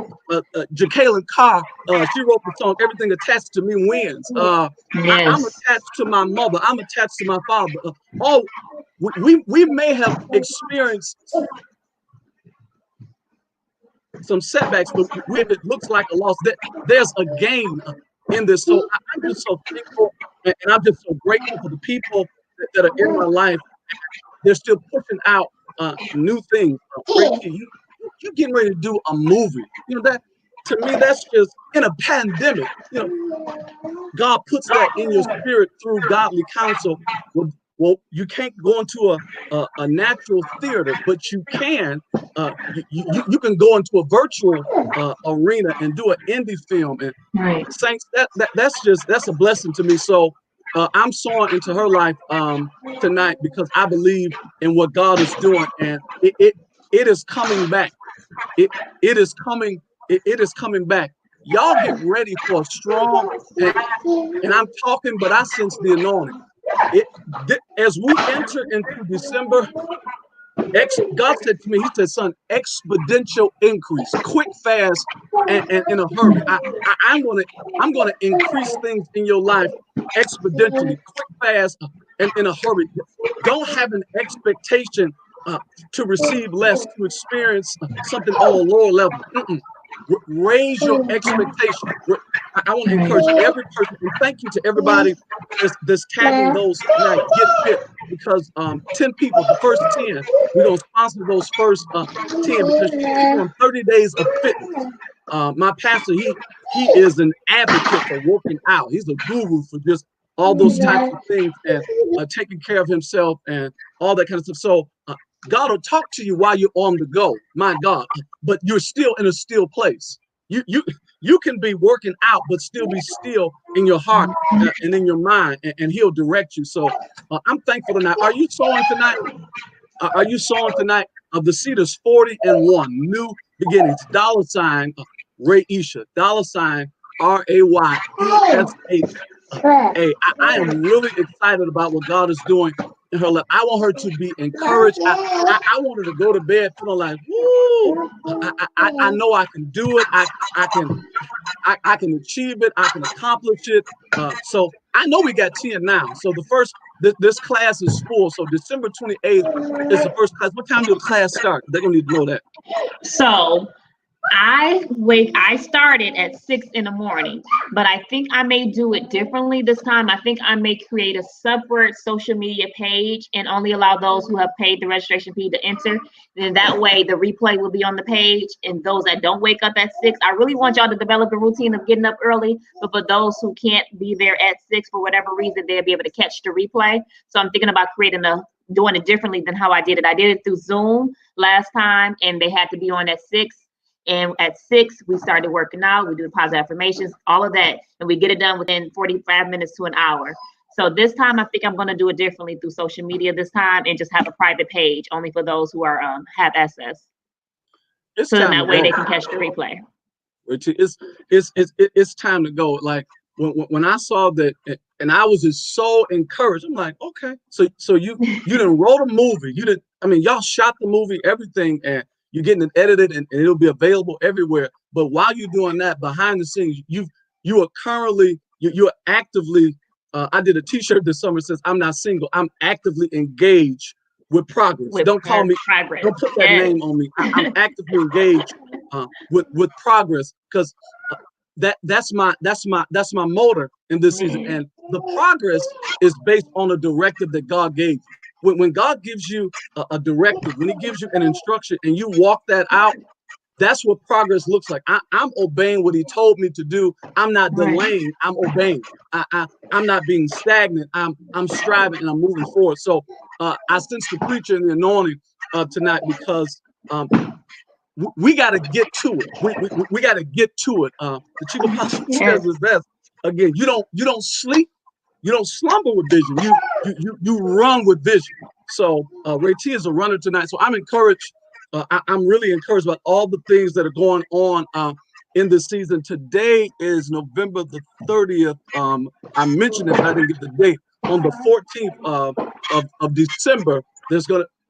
Jacqueline Carr, she wrote the song "Everything Attached to Me Wins." I'm Yes. attached to my mother. I'm attached to my father. All we may have experienced some setbacks, but when it looks like a loss, there's a gain in this. So I'm just so thankful, and I'm just so grateful for the people that are in my life. They're still pushing out new things. Ray T, you getting ready to do a movie. You know that to me, that's just in a pandemic. You know, God puts that in your spirit through godly counsel. Well, you can't go into a natural theater, but you can. You can go into a virtual arena and do an indie film. And Right. saints, that's a blessing to me. So I'm sowing into her life tonight because I believe in what God is doing, and it is coming back. It is coming. It is coming back. Y'all get ready for a strong, and I'm talking, but I sense the anointing. As we enter into December, God said to me, He said, "Son, exponential increase, quick, fast, and in a hurry. I'm gonna increase things in your life exponentially, quick, fast, and in a hurry. Don't have an expectation to receive less, to experience something on a lower level. Raise your expectation. I want to encourage every person, and thank you to everybody that's tagging those tonight. Get fit, because 10 people, the first 10, we're gonna sponsor those first 10 because she's doing 30 days of fitness. My pastor, he is an advocate for working out. He's a guru for just all those types of things and taking care of himself and all that kind of stuff. So God will talk to you while you're on the go, my God, but you're still in a still place. You can be working out, but still be still in your heart and in your mind, and He'll direct you. So I'm thankful tonight. Are you sowing tonight? Are you sowing tonight? The seed is 40-1, new beginnings. $sign Rayesha, $sign Rayesha. I am really excited about what God is doing in her life. I want her to be encouraged. I want her to go to bed feeling like, woo, I know I can do it. I can achieve it. I can accomplish it. So I know we got 10 now. So this class is full. So December 28th is the first class. What time do the class start? They're gonna need to know that. So I started at 6 in the morning, but I think I may do it differently this time. I think I may create a separate social media page and only allow those who have paid the registration fee to enter. Then that way the replay will be on the page, and those that don't wake up at 6, I really want y'all to develop a routine of getting up early, but for those who can't be there at 6 for whatever reason, they'll be able to catch the replay. So I'm thinking about doing it differently than how I did it. I did it through Zoom last time, and they had to be on at 6. And at 6, we started working out. We do positive affirmations, all of that, and we get it done within 45 minutes to an hour. So this time, I think I'm going to do it differently through social media this time, and just have a private page only for those who are have access. So that way they can catch the replay. It's time to go. Like when I saw that, and I was just so encouraged. I'm like, okay, so you didn't wrote a movie. You didn't. I mean, y'all shot the movie, everything, and you're getting it edited, and it'll be available everywhere. But while you're doing that, behind the scenes, you're actively. I did a T-shirt this summer that says, "I'm not single. I'm actively engaged with progress." Don't call me. Progress. Don't put that name on me. I'm actively engaged with progress, because that's my motor in this season. And the progress is based on a directive that God gave you. When God gives you a directive, when He gives you an instruction and you walk that out, that's what progress looks like. I'm obeying what He told me to do. I'm not delaying. I'm obeying. I'm not being stagnant. I'm striving, and I'm moving forward. So I sense the preacher and the anointing tonight, because we got to get to it. We got to get to it. The chief apostle says this best. Again, you don't sleep, you don't slumber with vision. You run with vision. So Ray T is a runner tonight. So I'm encouraged. I'm really encouraged about all the things that are going on in this season. Today is November the 30th. I mentioned it, but I didn't get the date. On the 14th of December,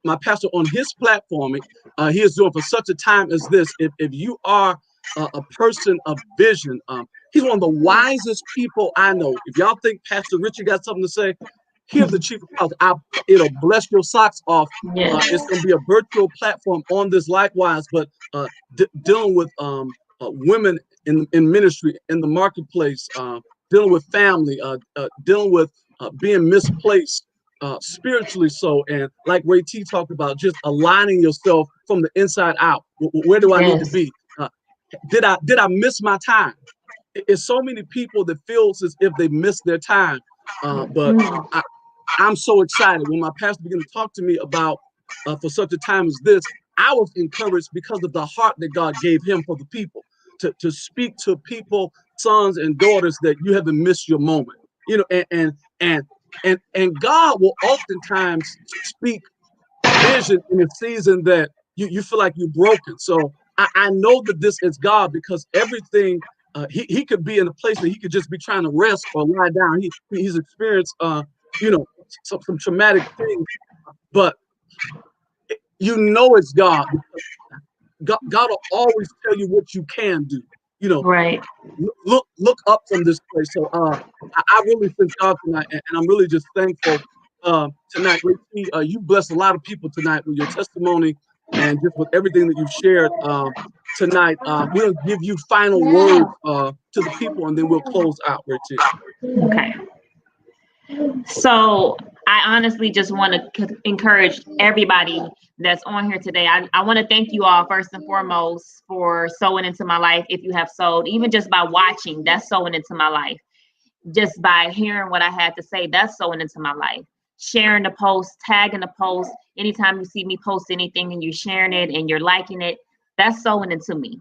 my pastor on his platform, he is doing for such a time as this. If you are a person of vision, he's one of the wisest people I know. If y'all think Pastor Richard got something to say, here's the chief of police. It'll bless your socks off. It's going to be a virtual platform on this likewise, but dealing with women in ministry, in the marketplace, dealing with family, dealing with being misplaced spiritually. So, and like Ray T talked about, just aligning yourself from the inside out. Where do I need to be? Did I miss my time? It's so many people that feels as if they missed their time. But I'm so excited when my pastor began to talk to me about for such a time as this. I was encouraged because of the heart that God gave him for the people to speak to people, sons and daughters, that you haven't missed your moment. You know, and God will oftentimes speak vision in a season that you feel like you're broken. So I know that this is God, because everything he could be in a place that he could just be trying to rest or lie down. He's experienced some traumatic things, but you know it's God. God will always tell you what you can do. You know, right. Look up from this place. So I really thank God tonight, and I'm really just thankful tonight. You blessed a lot of people tonight with your testimony and just with everything that you've shared tonight. We'll give you final words to the people, and then we'll close out, Richie. Okay. So I honestly just want to encourage everybody that's on here today. I want to thank you all first and foremost for sowing into my life. If you have sowed, even just by watching, that's sowing into my life. Just by hearing what I had to say, that's sowing into my life. Sharing the post, tagging the post. Anytime you see me post anything and you're sharing it and you're liking it, that's sowing into me.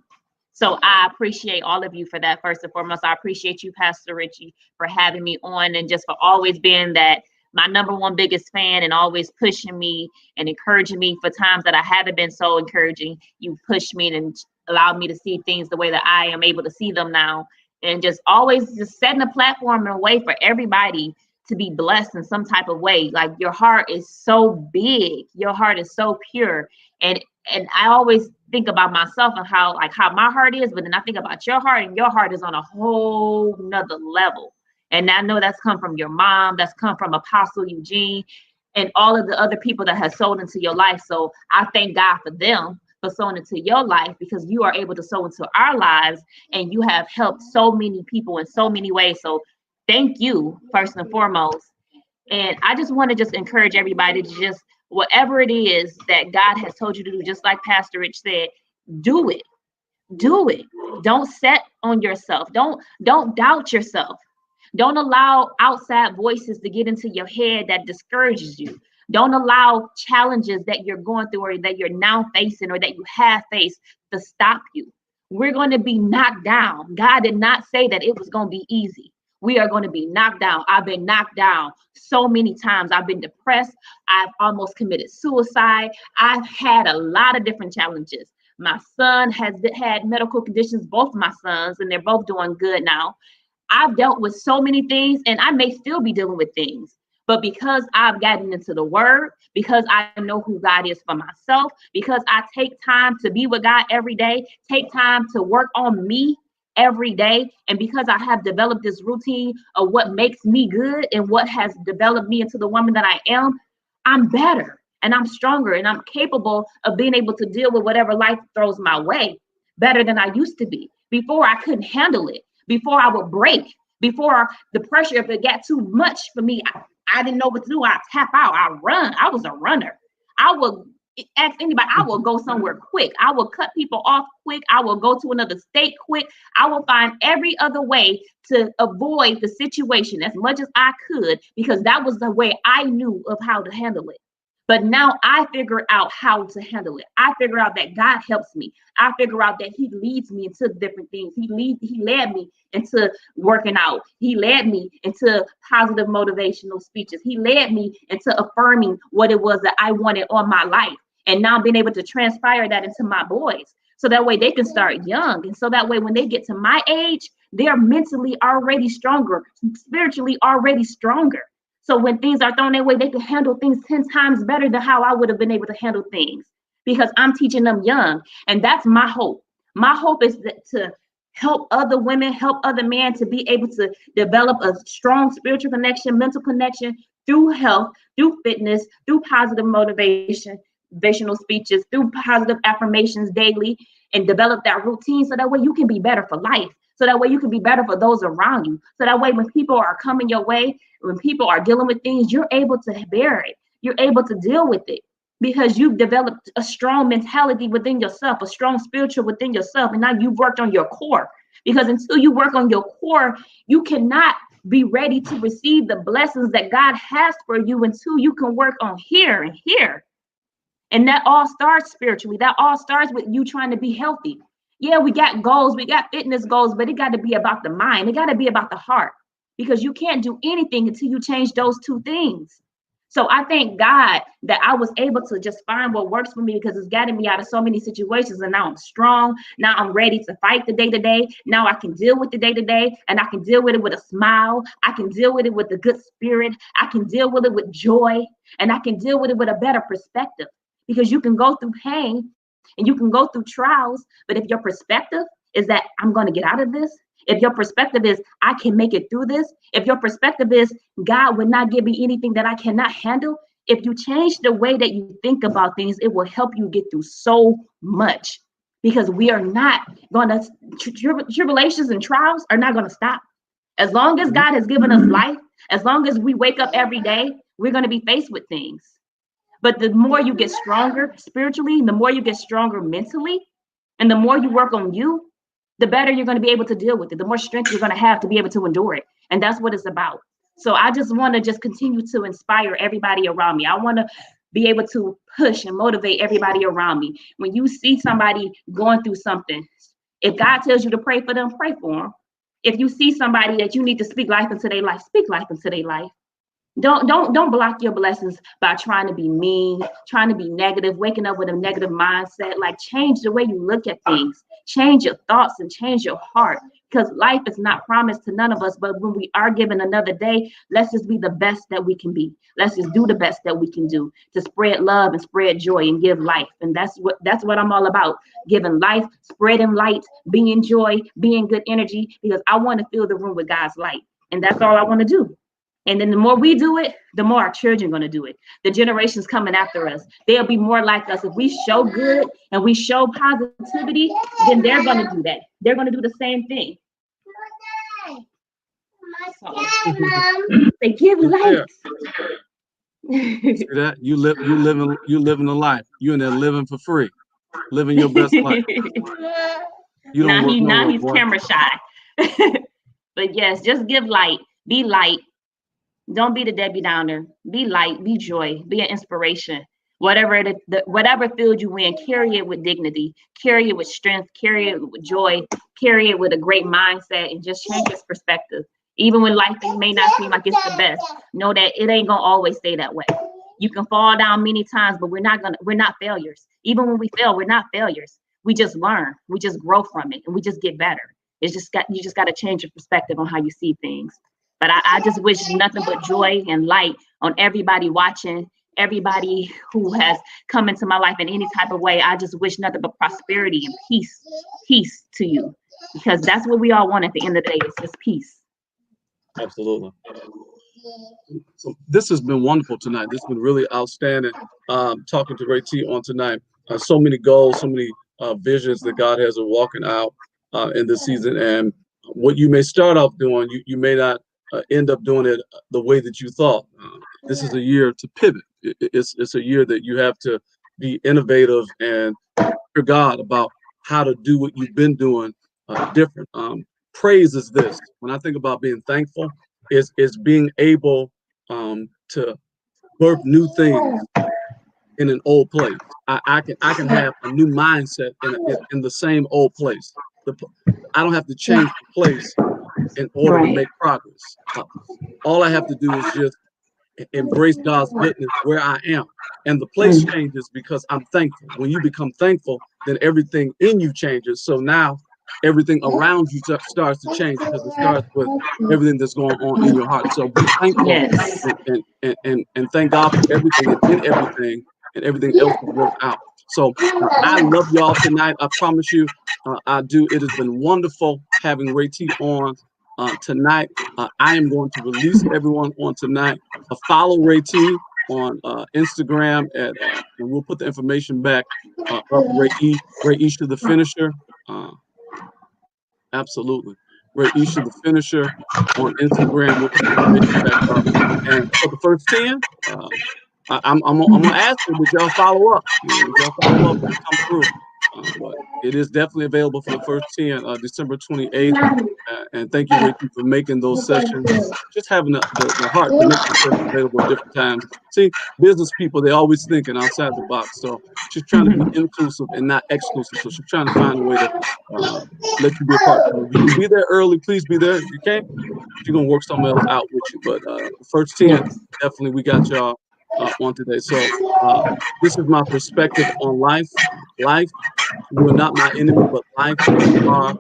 So I appreciate all of you for that. First and foremost, I appreciate you, Pastor Richie, for having me on, and just for always being that my number one biggest fan, and always pushing me and encouraging me for times that I haven't been so encouraging. You pushed me and allowed me to see things the way that I am able to see them now, and just always just setting a platform and a way for everybody to be blessed in some type of way. Like, your heart is so big, your heart is so pure, and I always think about myself and how my heart is, but then I think about your heart, and your heart is on a whole nother level. And I know that's come from your mom, that's come from Apostle Eugene, and all of the other people that have sown into your life. So I thank God for them for sowing into your life, because you are able to sow into our lives, and you have helped so many people in so many ways. So thank you, first and foremost. And I just want to just encourage everybody to just, whatever it is that God has told you to do, just like Pastor Rich said, do it. Do it. Don't set on yourself. Don't doubt yourself. Don't allow outside voices to get into your head that discourages you. Don't allow challenges that you're going through, or that you're now facing, or that you have faced, to stop you. We're going to be knocked down. God did not say that it was going to be easy. We are going to be knocked down. I've been knocked down so many times. I've been depressed. I've almost committed suicide. I've had a lot of different challenges. My son has had medical conditions, both my sons, and they're both doing good now. I've dealt with so many things, and I may still be dealing with things. But because I've gotten into the word, because I know who God is for myself, because I take time to be with God every day, take time to work on me every day, and because I have developed this routine of what makes me good and what has developed me into the woman that I am, I'm better and I'm stronger, and I'm capable of being able to deal with whatever life throws my way better than I used to be. Before, I couldn't handle it. Before, I would break. Before, the pressure, if it got too much for me, I didn't know what to do. I'd tap out. I run. I was a runner. I would ask anybody. I will go somewhere quick. I will cut people off quick. I will go to another state quick. I will find every other way to avoid the situation as much as I could, because that was the way I knew of how to handle it. But now I figure out how to handle it. I figure out that God helps me. I figure out that he leads me into different things. He led me into working out. He led me into positive motivational speeches. He led me into affirming what it was that I wanted on my life. And now being able to transpire that into my boys. So that way they can start young. And so that way when they get to my age, they're mentally already stronger, spiritually already stronger. So when things are thrown their way, they can handle things 10 times better than how I would have been able to handle things, because I'm teaching them young. And that's my hope. My hope is to help other women, help other men to be able to develop a strong spiritual connection, mental connection through health, through fitness, through positive motivational speeches, through positive affirmations daily, and develop that routine so that way you can be better for life. So that way you can be better for those around you. So that way when people are coming your way, when people are dealing with things, you're able to bear it. You're able to deal with it because you've developed a strong mentality within yourself, a strong spiritual within yourself. And now you've worked on your core, because until you work on your core, you cannot be ready to receive the blessings that God has for you until you can work on here and here. And that all starts spiritually. That all starts with you trying to be healthy. Yeah, we got goals, we got fitness goals, but it got to be about the mind. It got to be about the heart, because you can't do anything until you change those two things. So I thank God that I was able to just find what works for me, because it's gotten me out of so many situations. And now I'm strong. Now I'm ready to fight the day to day. Now I can deal with the day to day, and I can deal with it with a smile. I can deal with it with a good spirit. I can deal with it with joy, and I can deal with it with a better perspective, because you can go through pain and you can go through trials. But if your perspective is that I'm going to get out of this, if your perspective is I can make it through this, if your perspective is God would not give me anything that I cannot handle, if you change the way that you think about things, it will help you get through so much. Because we are not going to, tribulations and trials are not going to stop. As long as God has given us life, as long as we wake up every day, we're going to be faced with things. But the more you get stronger spiritually, the more you get stronger mentally, and the more you work on you, the better you're going to be able to deal with it, the more strength you're going to have to be able to endure it. And that's what it's about. So I just want to just continue to inspire everybody around me. I want to be able to push and motivate everybody around me. When you see somebody going through something, if God tells you to pray for them, pray for them. If you see somebody that you need to speak life into their life, speak life into their life. Don't block your blessings by trying to be mean, trying to be negative, waking up with a negative mindset. Like, change the way you look at things, change your thoughts and change your heart, because life is not promised to none of us. But when we are given another day, let's just be the best that we can be. Let's just do the best that we can do to spread love and spread joy and give life. And that's what I'm all about. Giving life, spreading light, being joy, being good energy, because I want to fill the room with God's light. And that's all I want to do. And then the more we do it, the more our children are going to do it. The generations coming after us, they'll be more like us. If we show good and we show positivity, then they're going to do that. They're going to do the same thing. So, they give life. See that? You living a life. You in there living for free, living your best life. You don't work now nowhere, he's boy. camera shy. But yes, just give light. Be light. Don't be the Debbie Downer. Be light, be joy, be an inspiration. Whatever field you in, carry it with dignity, carry it with strength, carry it with joy, carry it with a great mindset, and just change its perspective. Even when life may not seem like it's the best, know that it ain't gonna always stay that way. You can fall down many times, but we're not failures. Even when we fail, we're not failures. We just learn, we just grow from it, and we just get better. You just got to change your perspective on how you see things. But I just wish nothing but joy and light on everybody watching, everybody who has come into my life in any type of way. I just wish nothing but prosperity and peace to you, because that's what we all want at the end of the day. It's just peace. Absolutely. So this has been wonderful tonight. This has been really outstanding. Talking to Ray T on tonight. So many goals, so many visions that God has of walking out in this season. And what you may start off doing, you may not end up doing it the way that you thought. This is a year to pivot. It's a year that you have to be innovative and hear God about how to do what you've been doing different. Praise is this. When I think about being thankful, is being able to birth new things in an old place. I can have a new mindset in the same old place. I don't have to change the place in order to make progress. All I have to do is just embrace God's goodness where I am. And the place changes because I'm thankful. When you become thankful, then everything in you changes. So now everything around you starts to change because it starts with everything that's going on in your heart. So be thankful Yes. and thank God for everything and in everything, and everything else will work out. So I love y'all tonight. I promise you, I do. It has been wonderful having Ray T on tonight. I am going to release everyone on tonight. Follow Ray T on Instagram and we'll put the information back up. Rayesha the Finisher. Absolutely. Rayesha the Finisher on Instagram. We'll put the information back up. And for the first 10, I'm gonna ask you, did y'all follow up? Did y'all follow up and come through? But it is definitely available for the first 10, December 28th. And thank you, Ricky, for making those sessions. Just having the heart to make the sessions available at different times. See, business people, they always thinking outside the box. So she's trying to be inclusive and not exclusive. So she's trying to find a way to let you be a part. So if you can be there early, please be there. If you can't, she's gonna work something else out with you. But the first 10, definitely we got y'all on today. So this is my perspective on life. Life, you are not my enemy, but life, you are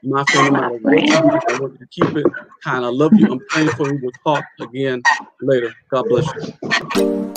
my friend no matter what you do. I want you to keep it kind. I love you. I'm praying for you. We'll talk again later. God bless you.